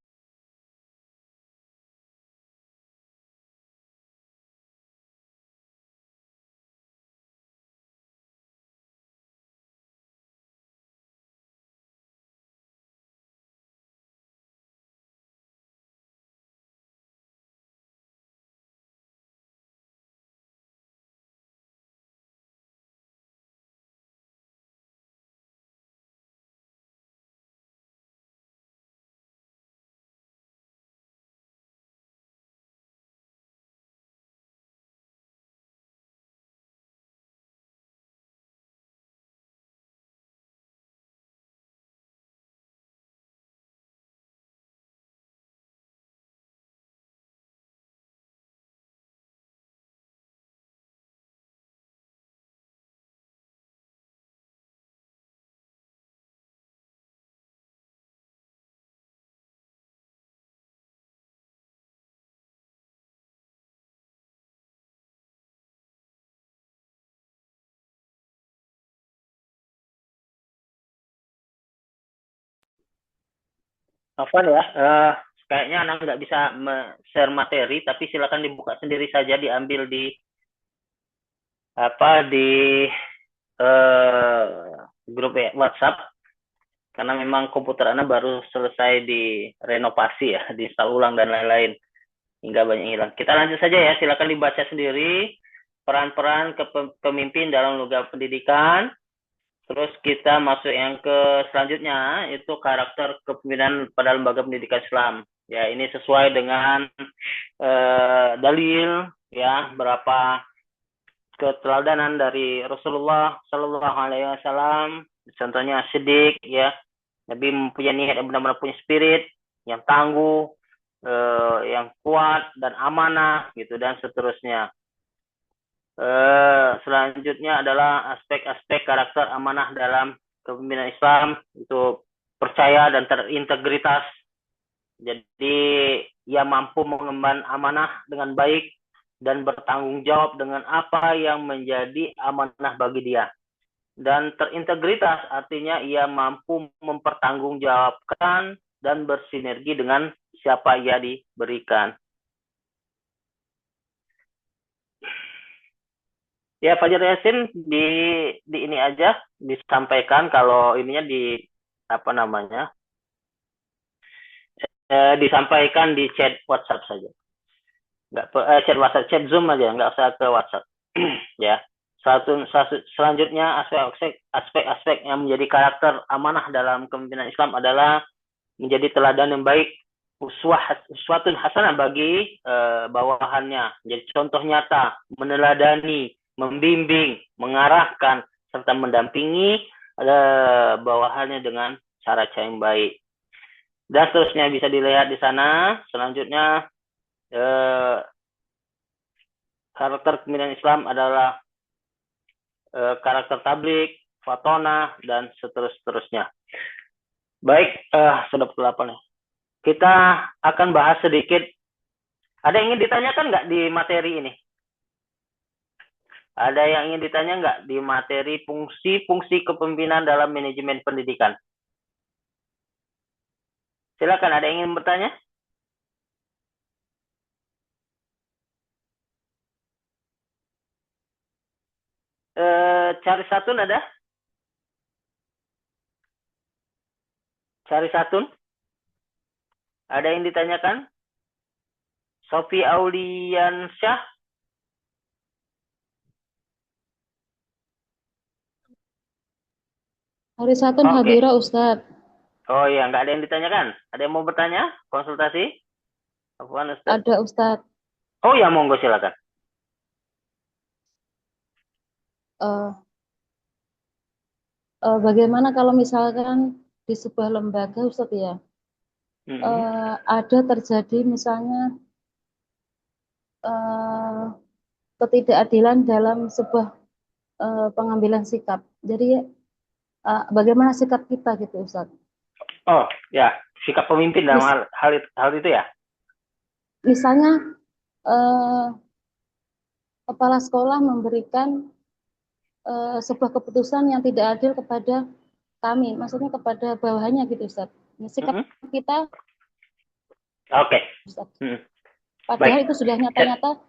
Afwan ya, kayaknya anak nggak bisa share materi, tapi silakan dibuka sendiri saja, diambil di grup WhatsApp. karena memang komputer Anda baru selesai direnovasi ya, diinstal ulang dan lain-lain, hingga banyak hilang. Kita lanjut saja ya, silakan dibaca sendiri peran-peran pemimpin dalam lembaga pendidikan. Terus kita masuk yang ke selanjutnya, itu karakter kepemimpinan pada lembaga pendidikan Islam. Ya, ini sesuai dengan dalil ya, berapa keteladanan dari Rasulullah Shallallahu Alaihi Wasallam. Contohnya Siddiq ya, Nabi mempunyai niat yang benar-benar punya spirit, yang tangguh, yang kuat dan amanah gitu, dan seterusnya. Selanjutnya adalah aspek-aspek karakter amanah dalam kepemimpinan Islam, itu percaya dan terintegritas. Jadi ia mampu mengemban amanah dengan baik dan bertanggung jawab dengan apa yang menjadi amanah bagi dia. Dan terintegritas artinya ia mampu mempertanggungjawabkan dan bersinergi dengan siapa ia diberikan. Ya, Fajar Yasin di ini aja disampaikan, kalau ininya di apa namanya, disampaikan di chat WhatsApp saja. Chat WhatsApp, chat Zoom aja, nggak usah ke WhatsApp. Ya. Selanjutnya aspek-aspek yang menjadi karakter amanah dalam kepemimpinan Islam adalah menjadi teladan yang baik, uswatun hasanah bagi bawahannya, menjadi contoh nyata, meneladani, membimbing, mengarahkan, serta mendampingi bawahannya dengan cara-cara yang baik. Dan seterusnya bisa dilihat di sana. Selanjutnya karakter kepemimpinan Islam adalah karakter tablik, fatona, dan seterusnya. Baik, sudah pukul 8 ya. Kita akan bahas sedikit. Ada yang ingin ditanyakan nggak di materi ini? Ada yang ingin ditanya nggak di materi fungsi-fungsi kepemimpinan dalam manajemen pendidikan? Silakan, ada yang ingin bertanya? Cari Satun ada? Cari Satun? Ada yang ditanyakan? Sofi Auliansyah? Hari Satun Oke. Hadira Ustadz. Oh iya, nggak ada yang ditanyakan? Ada yang mau bertanya? Konsultasi? Afwan, Ustaz? Ada Ustadz. Oh ya, monggo silakan. Bagaimana kalau misalkan di sebuah lembaga Ustadz ya, ada terjadi misalnya ketidakadilan dalam sebuah pengambilan sikap. Jadi bagaimana sikap kita gitu Ustadz? Oh ya, sikap pemimpin dalam hal itu ya? Misalnya kepala sekolah memberikan sebuah keputusan yang tidak adil kepada kami, maksudnya kepada bawahannya gitu Ustaz. Sikap kita, Oke. Ustaz. Padahal itu sudah nyata-nyata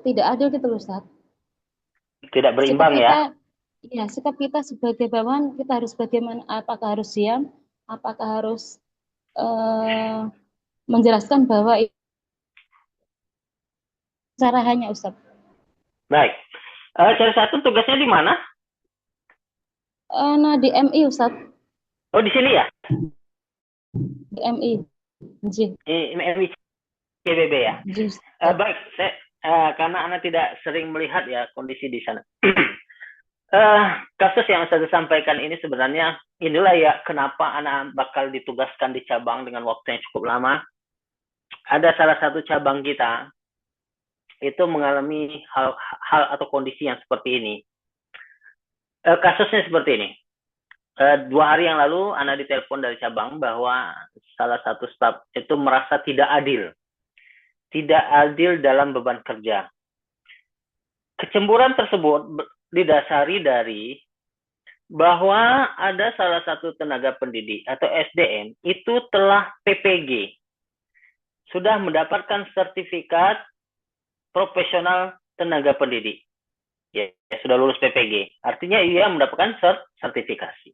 tidak adil gitu Ustaz. Tidak berimbang ya? Iya, sikap kita sebagai bawahan kita harus bagaimana? Apakah harus diam? Apakah harus menjelaskan bahwa cara hanya Ustaz? Baik. Cari Satun tugasnya di mana? Nah, di MI Ustaz. Oh, di sini ya? Di MI. MI CBB ya? Baik, karena Anda tidak sering melihat ya kondisi di sana. Kasus yang saya sampaikan ini sebenarnya inilah ya kenapa Anda bakal ditugaskan di cabang dengan waktu yang cukup lama. Ada salah satu cabang kita itu mengalami hal atau kondisi yang seperti ini. Kasusnya seperti ini. 2 hari yang lalu, Ana ditelepon dari cabang bahwa salah satu staf itu merasa tidak adil dalam beban kerja. Kecemburuan tersebut didasari dari bahwa ada salah satu tenaga pendidik atau SDM itu telah PPG, sudah mendapatkan sertifikat profesional tenaga pendidik. Ya, sudah lulus PPG. Artinya ia mendapatkan sertifikasi.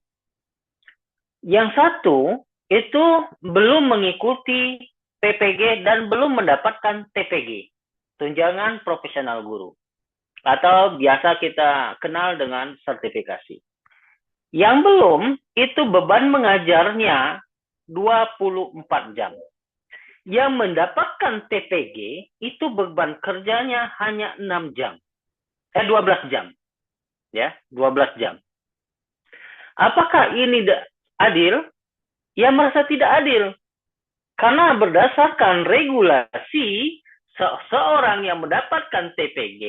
Yang satu itu belum mengikuti PPG dan belum mendapatkan TPG, tunjangan profesional guru, atau biasa kita kenal dengan sertifikasi. Yang belum, itu beban mengajarnya 24 jam. Yang mendapatkan TPG, itu beban kerjanya hanya 6 jam. 12 jam. Ya, 12 jam. Apakah ini adil? Ya, merasa tidak adil. Karena berdasarkan regulasi, seorang yang mendapatkan TPG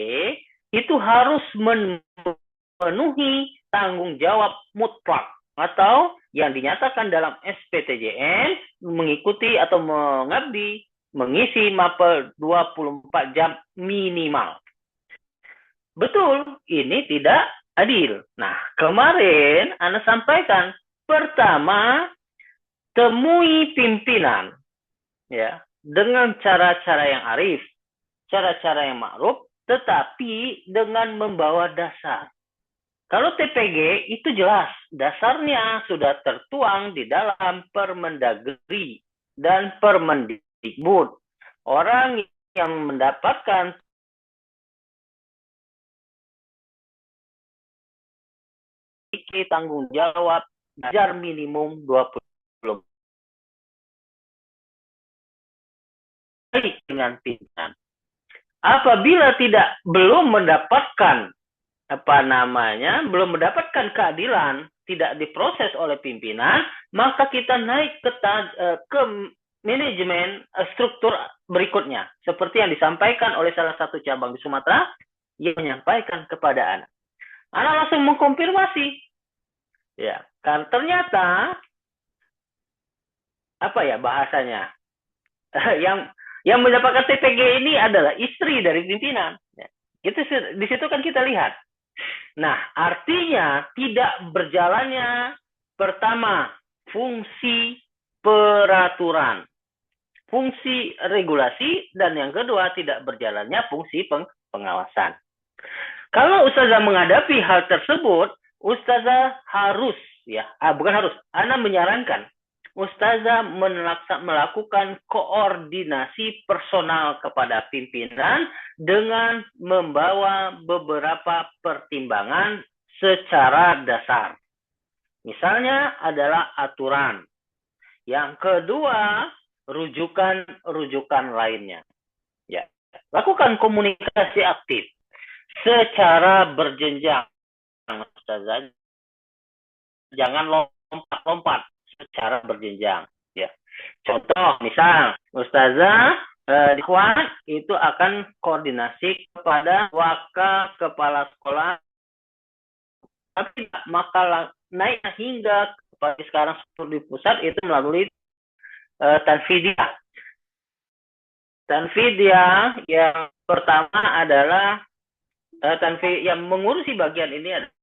itu harus memenuhi tanggung jawab mutlak atau yang dinyatakan dalam SPTJN mengikuti atau mengisi mapel 24 jam minimal. Betul, ini tidak adil. Nah, kemarin Anda sampaikan, pertama, temui pimpinan ya dengan cara-cara yang arif, cara-cara yang ma'ruf, tetapi dengan membawa dasar. Kalau TPG itu jelas, dasarnya sudah tertuang di dalam Permendagri dan Permendikbud. Orang yang mendapatkan tanggung jawab belajar minimum 20 dengan pimpinan. Apabila belum mendapatkan belum mendapatkan keadilan, tidak diproses oleh pimpinan, maka kita naik ke manajemen struktur berikutnya, seperti yang disampaikan oleh salah satu cabang di Sumatera yang menyampaikan kepada anak. Anak langsung mengkonfirmasi, ya, kan ternyata bahasanya yang mendapatkan TPG ini adalah istri dari pimpinan. Ya. Di situ kan kita lihat. Nah, artinya tidak berjalannya pertama fungsi peraturan, fungsi regulasi, dan yang kedua tidak berjalannya fungsi pengawasan. Kalau ustazah menghadapi hal tersebut, ustazah harus Ana menyarankan ustazah melakukan koordinasi personal kepada pimpinan dengan membawa beberapa pertimbangan secara dasar. Misalnya adalah aturan. Yang kedua, rujukan lainnya. Ya, lakukan komunikasi aktif secara berjenjang. Ustazah, jangan lompat-lompat. Secara berjenjang, ya. Contoh, misal ustazah di Ikhwan itu akan koordinasi kepada wakil kepala sekolah, tapi maka naik hingga kepada sekarang di pusat itu melalui tanfidyah. Tanfidyah yang pertama adalah yang mengurusi bagian ini adalah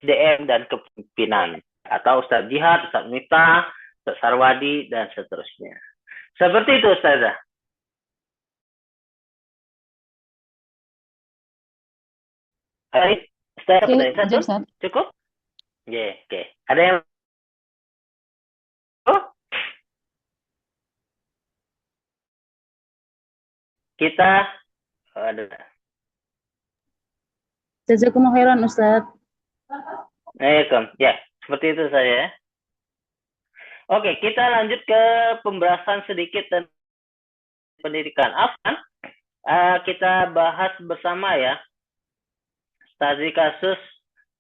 DM dan kepimpinan, atau Ustaz Jihad, Ustaz Miftah, Ustaz Sarwadi, dan seterusnya. Seperti itu, Ustazah. Hai, Ustazah, pertanyaan satu? Cukup? Oke. Ada yang... Kita... Jazakumullah khairan, Ustaz. Ya, seperti itu saja. Oke, kita lanjut ke pembahasan sedikit tentang pendidikan. Afwan, kita bahas bersama ya, studi kasus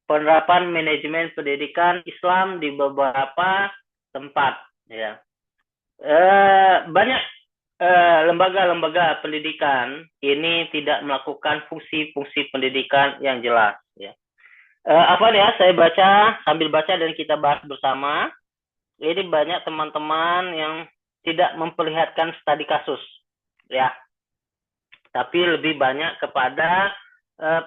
penerapan manajemen pendidikan Islam di beberapa tempat. Ya, banyak lembaga-lembaga pendidikan ini tidak melakukan fungsi-fungsi pendidikan yang jelas. Ya. Saya sambil baca dan kita bahas bersama. Ini banyak teman-teman yang tidak memperlihatkan studi kasus, ya. Tapi lebih banyak kepada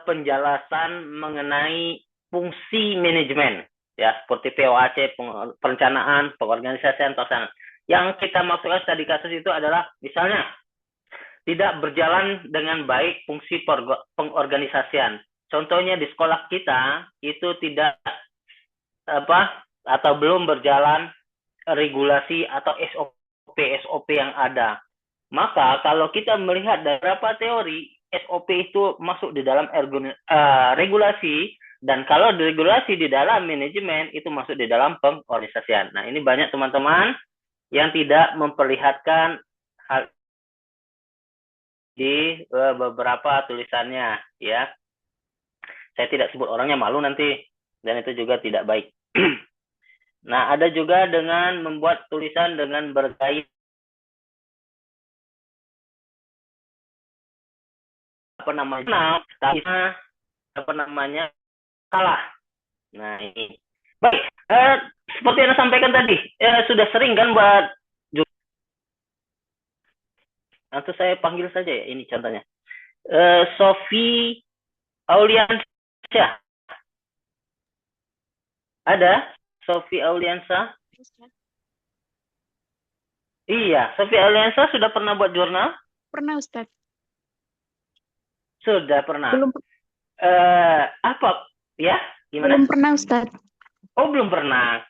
penjelasan mengenai fungsi manajemen, ya, seperti POAC, perencanaan, pengorganisasian, pelaksanaan. Yang kita maksudkan studi kasus itu adalah misalnya tidak berjalan dengan baik fungsi pengorganisasian. Contohnya di sekolah kita itu tidak atau belum berjalan regulasi atau SOP yang ada. Maka kalau kita melihat dari beberapa teori, SOP itu masuk di dalam regulasi, dan kalau regulasi di dalam manajemen itu masuk di dalam pengorganisasian. Nah, ini banyak teman-teman yang tidak memperlihatkan hal di beberapa tulisannya, ya. Saya tidak sebut orangnya, malu nanti, dan itu juga tidak baik. Nah, ada juga dengan membuat tulisan dengan bergaya kalah. Nah, ini baik. Seperti yang saya sampaikan tadi, sudah sering kan buat, atau saya panggil saja ya, ini contohnya. Sophie Auliansyah. Ada Sophie Auliansyah? Iya, Sophie Auliansyah sudah pernah buat jurnal? Pernah, Ustadz. Sudah pernah. Belum, Apa? Ya, gimana? belum pernah, Ustadz. Oh, belum pernah.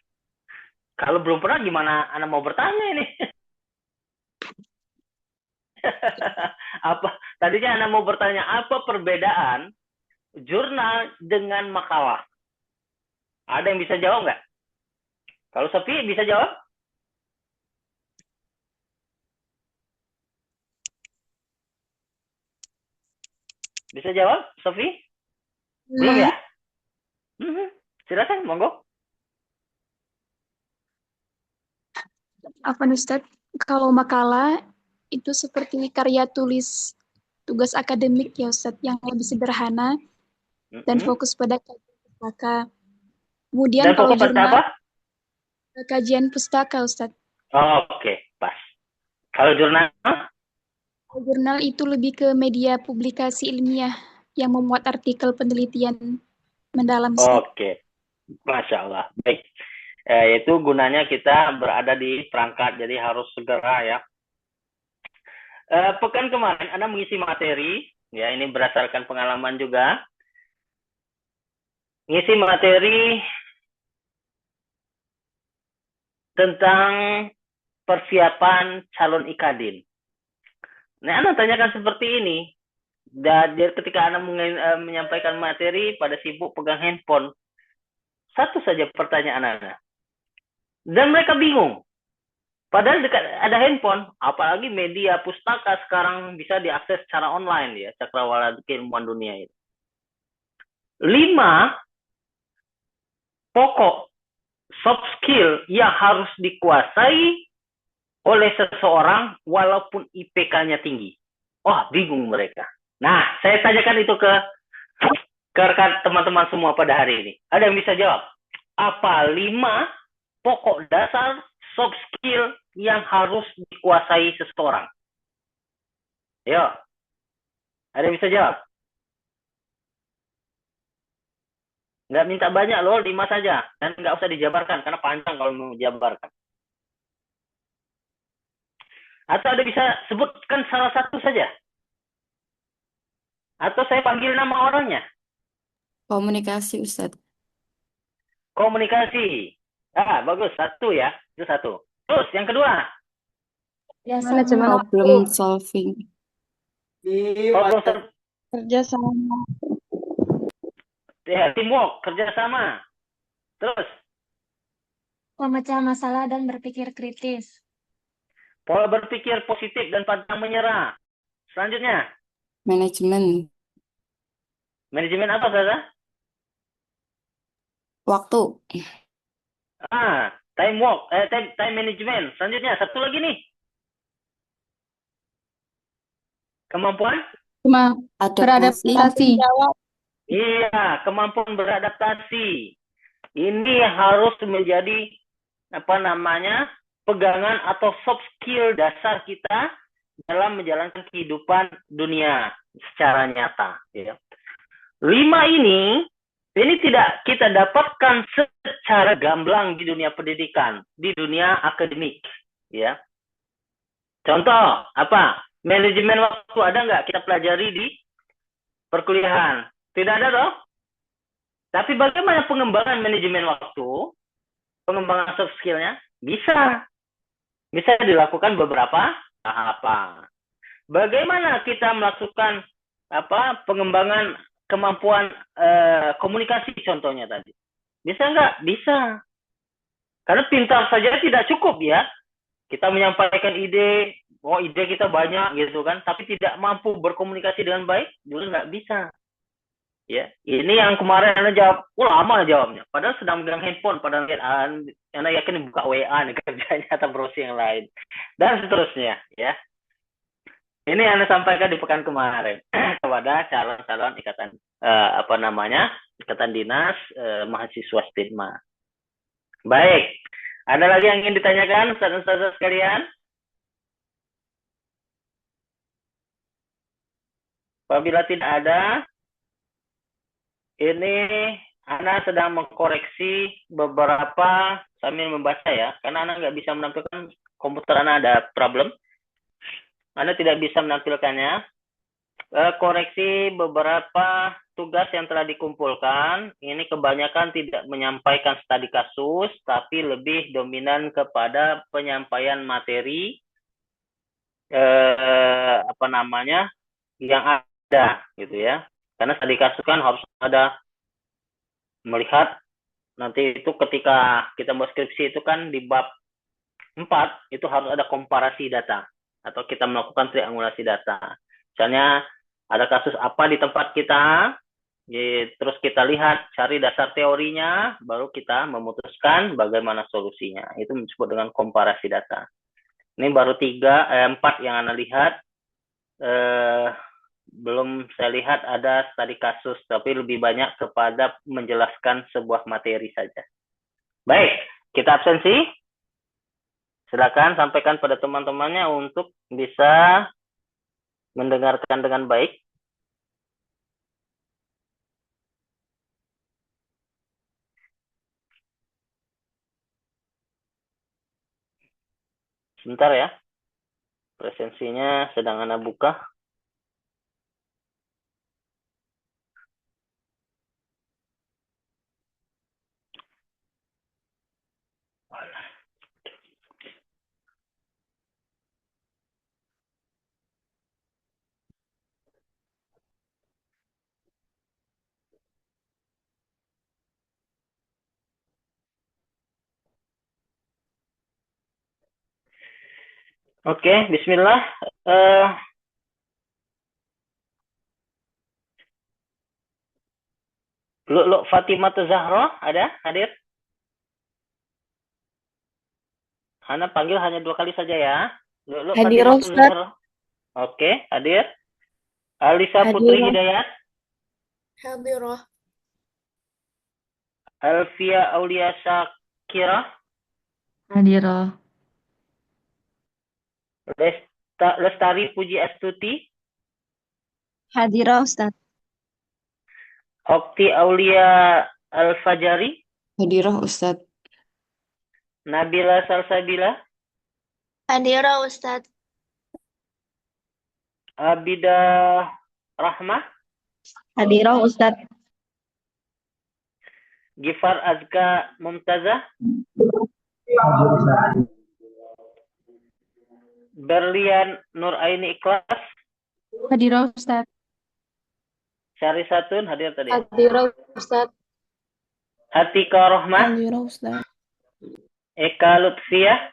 Kalau belum pernah, gimana Anda mau bertanya ini? Apa? Tadinya Anda mau bertanya, apa perbedaan jurnal dengan makalah? Ada yang bisa jawab nggak? Kalau Sophie bisa jawab? Bisa jawab, Sophie? Belum ya? Silakan, monggo. Apa, Ustadz? Kalau makalah itu seperti karya tulis tugas akademik ya, Ustadz, yang lebih sederhana dan fokus pada kajian pustaka. Kemudian Dan kalau fokus pada jurnal, apa? kajian pustaka, Ustadz. Oh, oke, pas. Kalau jurnal? Jurnal itu lebih ke media publikasi ilmiah yang memuat artikel penelitian mendalam. Oke, Masya Allah. Baik. Itu gunanya kita berada di perangkat, jadi harus segera ya. Pekan kemarin Anda mengisi materi, ya ini berdasarkan pengalaman juga. Ngisi materi tentang persiapan calon ikadin. Nah, Anda tanyakan seperti ini. Dan ketika Anda menyampaikan materi pada sibuk pegang handphone, satu saja pertanyaan Anda. Dan mereka bingung. Padahal dekat ada handphone, apalagi media pustaka sekarang bisa diakses secara online ya, cakrawala keilmuan dunia itu. 5 pokok soft skill yang harus dikuasai oleh seseorang walaupun IPK-nya tinggi. Wah, bingung mereka. Nah, saya tanyakan itu ke rekan teman-teman semua pada hari ini. Ada yang bisa jawab? Apa 5 pokok dasar soft skill yang harus dikuasai seseorang? Yo, ada yang bisa jawab? Nggak minta banyak loh, 5 saja. Dan nggak usah dijabarkan, karena panjang kalau mau dijabarkan. Atau ada bisa sebutkan salah satu saja? Atau saya panggil nama orangnya? Komunikasi, Ustadz. Komunikasi. Bagus. 1 ya. Itu 1. Terus yang kedua? Manajemen Problem solving. kerjasama, Teamwork, kerjasama. Terus? Memecah masalah dan berpikir kritis. Pola berpikir positif dan pantang menyerah. Selanjutnya? Manajemen. Manajemen apa, Zaza? Waktu. Time management. Selanjutnya, 1 lagi nih. Kemampuan? Adaptasi. Iya, kemampuan beradaptasi. Ini harus menjadi pegangan atau soft skill dasar kita dalam menjalankan kehidupan dunia secara nyata. Ya. 5 ini tidak kita dapatkan secara gamblang di dunia pendidikan, di dunia akademik. Ya. Contoh, apa? Manajemen waktu ada nggak kita pelajari di perkuliahan? Tidak ada dong. Tapi bagaimana pengembangan manajemen waktu? pengembangan soft skill-nya? Bisa. Bisa dilakukan beberapa tahapan. Bagaimana kita melakukan pengembangan kemampuan komunikasi contohnya tadi? Bisa nggak? Bisa. Karena pintar saja tidak cukup ya. Kita menyampaikan ide, ide kita banyak gitu kan, tapi tidak mampu berkomunikasi dengan baik, juga nggak bisa. Ya, ini yang kemarin Anda jawab, lama jawabnya. Padahal sedang megang handphone, padahal Anda yakin buka WA nih kerjanya atau browsing yang lain. Dan seterusnya ya. Ini yang Anda sampaikan di pekan kemarin kepada calon-calon ikatan ikatan dinas mahasiswa STINMA. Baik, ada lagi yang ingin ditanyakan ustaz-ustaz sekalian? Apabila tidak ada, ini Ana sedang mengkoreksi beberapa sambil membaca ya, karena Ana nggak bisa menampilkan, komputer Ana ada problem. Anda tidak bisa menampilkannya. Koreksi beberapa tugas yang telah dikumpulkan. Ini kebanyakan tidak menyampaikan studi kasus, tapi lebih dominan kepada penyampaian materi yang ada, gitu ya. Karena studi kasus kan harus ada melihat nanti itu ketika kita mau skripsi itu kan di bab 4 itu harus ada komparasi data. Atau kita melakukan triangulasi data. Misalnya ada kasus apa di tempat kita, terus kita lihat, cari dasar teorinya, baru kita memutuskan bagaimana solusinya. Itu disebut dengan komparasi data. Ini baru 4 yang Anda lihat. Belum saya lihat ada studi kasus, tapi lebih banyak kepada menjelaskan sebuah materi saja. Baik, kita absensi. Silakan sampaikan pada teman-temannya untuk bisa mendengarkan dengan baik. Sebentar ya. Presensinya sedang Ana buka. Oke, bismillah. Lu Fatimah Zahra ada hadir? Ana panggil hanya 2 kali saja ya. Lu Hadir, Fatimah Ustaz. Zahra. Oke, hadir. Alisa Putri Hadir. Hidayat. Hadirah. Alfia Aulia Syakira. Hadir. Lestari Puji Astuti. Hadirah Ustaz. Okti Aulia Al-Fajari. Hadirah, Ustaz. Nabila Salsabila. Hadirah Ustadz. Abida Rahmah. Hadirah Ustaz. Gifar Azka Mumtazah. Berlian Nur Aini Ikhlas. Hadirah Ustaz. Syari Satun hadir tadi. Hadirah Ustaz. Hatika Rohmah. Hadirah Ustadz. Eka Lutfiyah.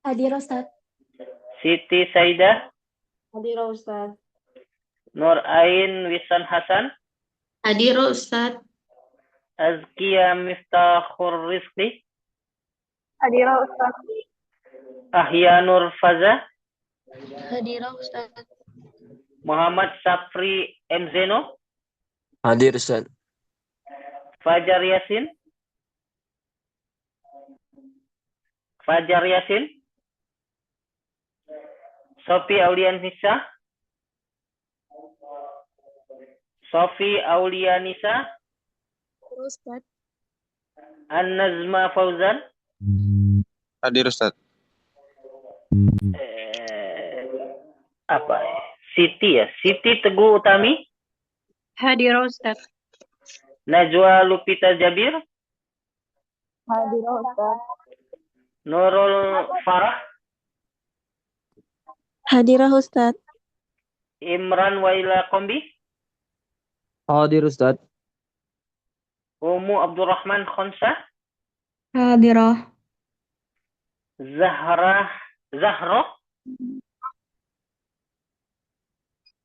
Hadirah Ustaz. Siti Saidah. Hadirah Ustaz. Nur Ain Wisan Hasan. Hadirah, Ustaz. Azkia Miftahur Rizki. Hadirah Ustaz. Ahya Nur Faza. Hadirah Ustadz. Muhammad Sapri M. Zeno. Hadir, Ustaz. Fajar Yasin. Fajar Yasin. Sofi Aulianisa. Sofi Aulianisa. Ustadz. An-Nazma Fauzan. Hadir, Ustaz. Siti ya? Siti Teguh Utami. Hadirah Ustaz. Najwa Lupita Jabir. Hadirah Ustaz. Nurul Farah, Hadirah Ustaz. Imran Waila Kombi, Hadir Ustaz. Umu Abdurrahman Khonsa, Hadirah.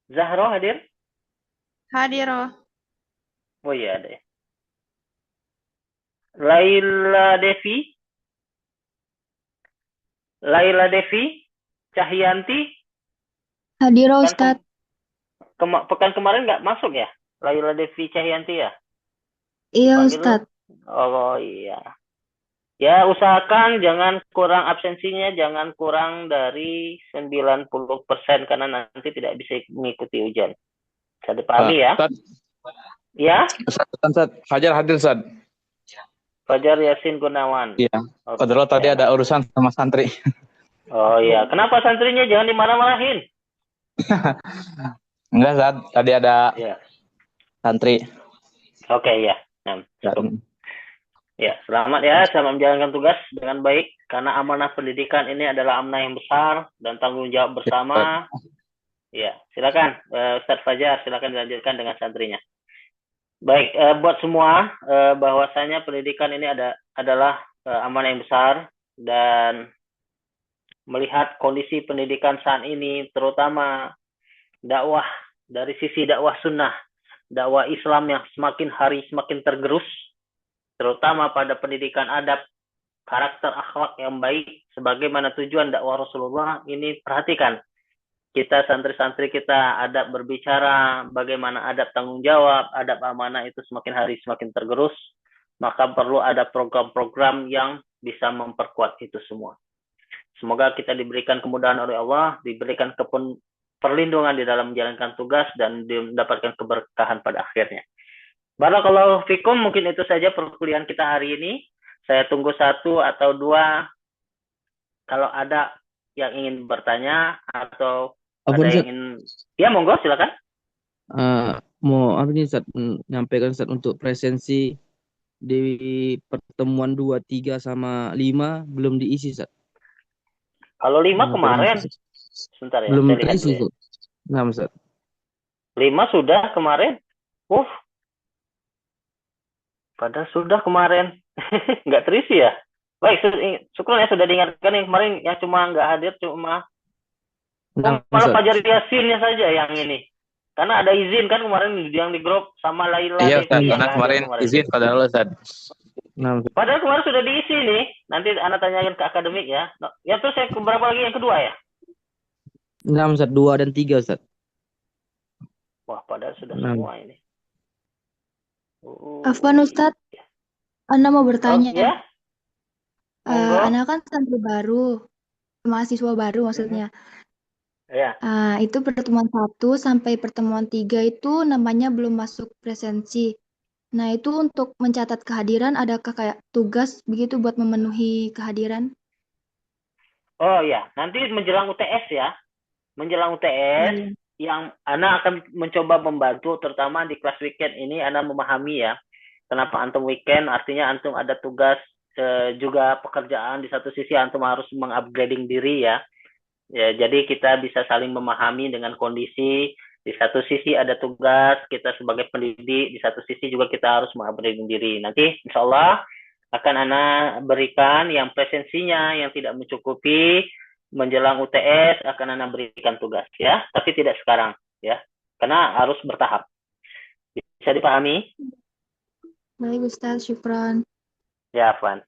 Zahro hadir? Hadirah. Oh iya ada ya. Laila Devi, Cahyanti, Hadirah kan Ustaz. pekan kemarin nggak masuk ya? Laila Devi Cahyanti ya? Iya Panggil lu? Ustaz. Oh iya. Ya, usahakan jangan kurang absensinya, jangan kurang dari 90% karena nanti tidak bisa mengikuti ujian. Bisa dipahami ya? Ustaz, Ya, Ustaz, Fajar hadir Ustaz. Fajar Yasin Gunawan. Iya. Oke. Padahal tadi ada urusan sama santri. Oh iya, kenapa santrinya jangan dimarah-marahin? Enggak, Ustaz. Tadi ada Ya. santri. Oke, ya. Nah, cukup. Ya, selamat ya, selamat menjalankan tugas dengan baik karena amanah pendidikan ini adalah amanah yang besar dan tanggung jawab bersama. Ya, silakan Ustadz Fajar, silakan dilanjutkan dengan santrinya. Baik, buat semua bahwasanya pendidikan ini adalah amanah yang besar dan melihat kondisi pendidikan saat ini, terutama dakwah dari sisi dakwah sunnah, dakwah Islam yang semakin hari semakin tergerus, terutama pada pendidikan adab, karakter akhlak yang baik, sebagaimana tujuan dakwah Rasulullah ini. Perhatikan, kita santri-santri kita adab berbicara, bagaimana adab tanggung jawab, adab amanah itu semakin hari semakin tergerus, maka perlu ada program-program yang bisa memperkuat itu semua. Semoga kita diberikan kemudahan oleh Allah, diberikan perlindungan di dalam menjalankan tugas dan mendapatkan keberkahan pada akhirnya. Barakallahu fikum, mungkin itu saja perkuliahan kita hari ini. Saya tunggu 1 atau 2 kalau ada yang ingin bertanya atau ada yang ingin. Ya, monggo silakan. Mau apa nih Ustaz, menyampaikan Ustaz untuk presensi di pertemuan 2, 3 sama 5 belum diisi Ustaz. Kalau 5 kemarin. Sebentar ya, belum saya lihat terisi dulu ya. Nah, Ustaz. 5 sudah kemarin. Padahal sudah kemarin. Nggak terisi ya? Baik, syukur ya sudah diingatkan. Yang kemarin yang cuma nggak hadir cuma malah Fajar Yasinnya saja yang ini. Karena ada izin kan kemarin yang di grup sama Laila. Iya, Ustaz, karena kemarin izin padahal Ustaz. Padahal kemarin sudah diisi nih. Nanti Anda tanyain ke akademik ya. Ya terus yang berapa lagi yang kedua ya? 6 Ustaz, 2 dan 3 Ustaz. Wah, padahal sudah semua ini. Afwan Ustadz, Anda mau bertanya. Ya? Anda kan santri baru, mahasiswa baru maksudnya. Ya. Itu pertemuan 1 sampai pertemuan 3 itu namanya belum masuk presensi. Nah, itu untuk mencatat kehadiran, adakah kayak tugas begitu buat memenuhi kehadiran? Oh ya, nanti menjelang UTS ya. Menjelang UTS, yang Ana akan mencoba membantu, terutama di kelas weekend ini, Ana memahami ya. Kenapa antum weekend, artinya antum ada tugas juga pekerjaan, di satu sisi antum harus mengupgrading diri ya. Ya, jadi kita bisa saling memahami dengan kondisi. Di satu sisi ada tugas kita sebagai pendidik, di satu sisi juga kita harus mengupgrading diri. Nanti insya Allah akan Ana berikan yang presensinya yang tidak mencukupi. Menjelang UTS akan Ana berikan tugas ya, tapi tidak sekarang ya, karena harus bertahap. Bisa dipahami? Baik Ustaz, syukran. Ya, Afwan.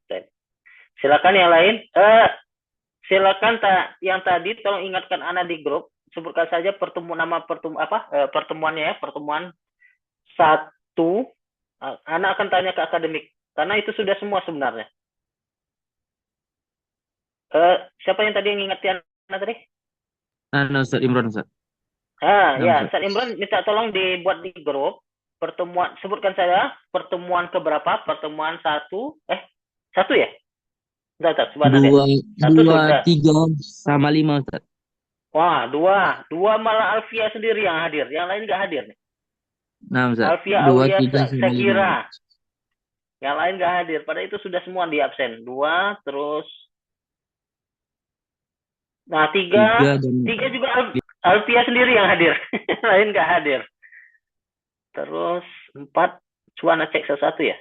Silakan yang lain. Silakan yang tadi tolong ingatkan Ana di grup, sebutkan saja pertemuannya ya, pertemuan 1. Ana akan tanya ke akademik karena itu sudah semua sebenarnya. Siapa yang tadi yang ingetin Anda tadi? Ustaz Imran Ustaz. Ya, Ustaz Imran minta tolong dibuat di grup pertemuan, sebutkan saya pertemuan keberapa? Pertemuan 1 ya? Entar, 2, 3 sama 5 Ustaz. Wah, 2 malah Alfia sendiri yang hadir, yang lain nggak hadir nih. Nah, Ustaz. Alfia, 2, Aulia, 3 sama 5. Yang lain nggak hadir. Pada itu sudah semua di absen. 2, terus nah 3 juga Alpia sendiri yang hadir. Lain nggak hadir. Terus 4, Cuana cek satu ya.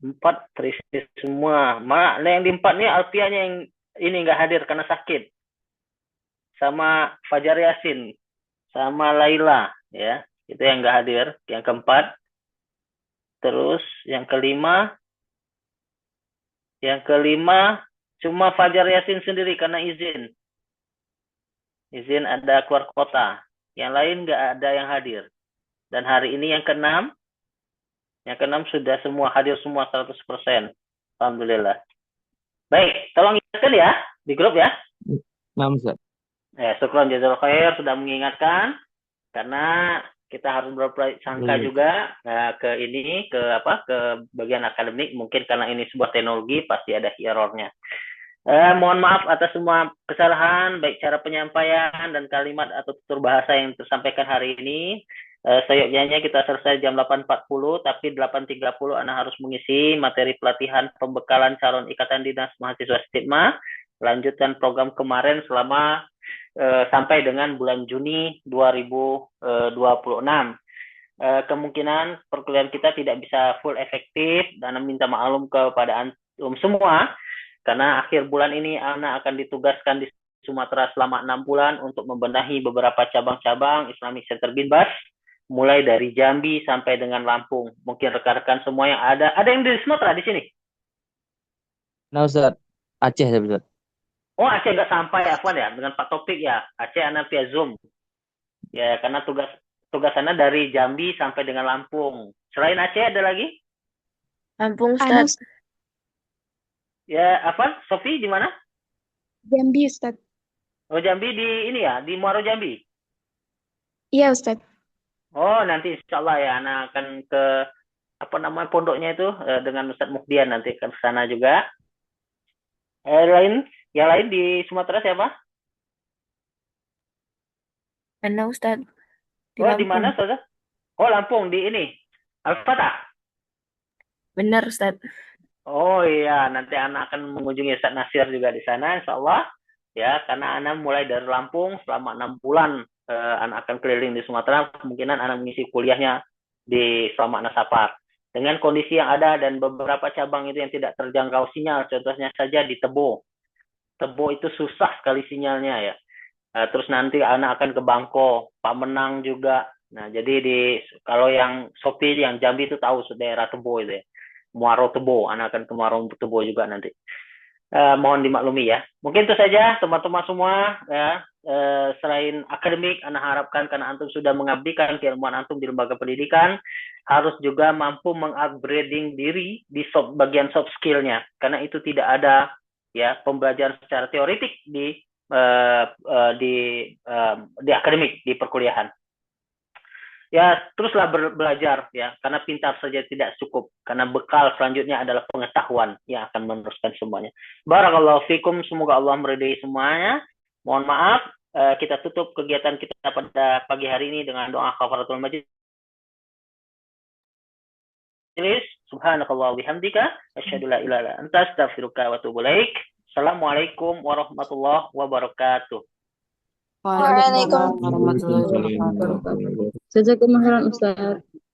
4 terisi semua. Malah yang di 4 nih Alpianya yang ini nggak hadir karena sakit. Sama Fajar Yasin, sama Laila, ya. Itu yang nggak hadir. Yang keempat. Terus yang kelima cuma Fajar Yasin sendiri karena izin. Izin ada keluar kota. Yang lain nggak ada yang hadir. Dan hari ini yang keenam sudah semua hadir semua 100%. Alhamdulillah. Baik, tolong ingatkan ya di grup ya. Nah, Ustaz. Syukran jazakallahu khair sudah mengingatkan, karena kita harus berprasangka juga ke bagian akademik. Mungkin karena ini sebuah teknologi pasti ada errornya. Mohon maaf atas semua kesalahan, baik cara penyampaian dan kalimat atau tutur bahasa yang tersampaikan hari ini. Seyogyanya kita selesai jam 8.40, tapi 8.30 Anda harus mengisi materi pelatihan pembekalan calon ikatan dinas mahasiswa Stigma. Lanjutkan program kemarin selama sampai dengan bulan Juni 2026. Kemungkinan perkuliahan kita tidak bisa full efektif, dan minta maklum kepada antum semua, karena akhir bulan ini Ana akan ditugaskan di Sumatera selama 6 bulan untuk membenahi beberapa cabang-cabang Islamic Center Binbas, mulai dari Jambi sampai dengan Lampung. Mungkin rekan-rekan semua yang ada yang di Sumatera di sini? Nah, Ustaz, Aceh ya, Ustaz. Oh, Aceh nggak sampai, Afwan ya, dengan Pak Topik ya. Aceh Ana via Zoom. Ya, karena tugas Ana dari Jambi sampai dengan Lampung. Selain Aceh ada lagi? Lampung, Ustaz. Ya, apa? Sofi di mana? Jambi, Ustaz. Oh, Jambi di ini ya, di Muaro Jambi? Iya, Ustaz. Oh, nanti insya Allah ya, Ana akan ke pondoknya itu dengan Ustaz Mukhdian, nanti ke sana juga. Yang lain di Sumatera siapa? Ana, Ustaz. Di Di mana, Ustaz? Oh, Lampung, di ini. Al-Fatah. Benar, Ustaz. Oh iya, nanti Ana akan mengunjungi Ustaz Nasir juga di sana, insya Allah. Ya, karena Ana mulai dari Lampung selama 6 bulan. Ana akan keliling di Sumatera. Kemungkinan Ana mengisi kuliahnya selama Ana safar. Dengan kondisi yang ada dan beberapa cabang itu yang tidak terjangkau sinyal, contohnya saja di Tebo. Tebo itu susah sekali sinyalnya ya. Terus nanti Ana akan ke Bangko, Pamenang juga. Nah, jadi kalau yang Sopi yang Jambi itu tahu daerah Tebo itu ya. Muaro Tebo, Ana akan ke Muaro Tebo juga nanti. Mohon dimaklumi ya. Mungkin itu saja teman-teman semua ya. Selain akademik, Ana harapkan karena antum sudah mengabdikan keilmuan antum di lembaga pendidikan, harus juga mampu mengupgrading diri di bagian soft skill-nya, karena itu tidak ada ya pembelajaran secara teoritik di akademik, di perkuliahan. Ya, teruslah belajar ya, karena pintar saja tidak cukup, karena bekal selanjutnya adalah pengetahuan yang akan meneruskan semuanya. Barakallahu fikum, semoga Allah meridai semuanya. Mohon maaf, kita tutup kegiatan kita pada pagi hari ini dengan doa kafaratul majlis. Subhanakallah bihamdika asyhadu la ilaha illa anta astaghfiruka wa atubu ilaik. Assalamualaikum warahmatullahi wabarakatuh. Waalaikumsalam warahmatullahi wabarakatuh. Jazakumullah khairan, Ustaz.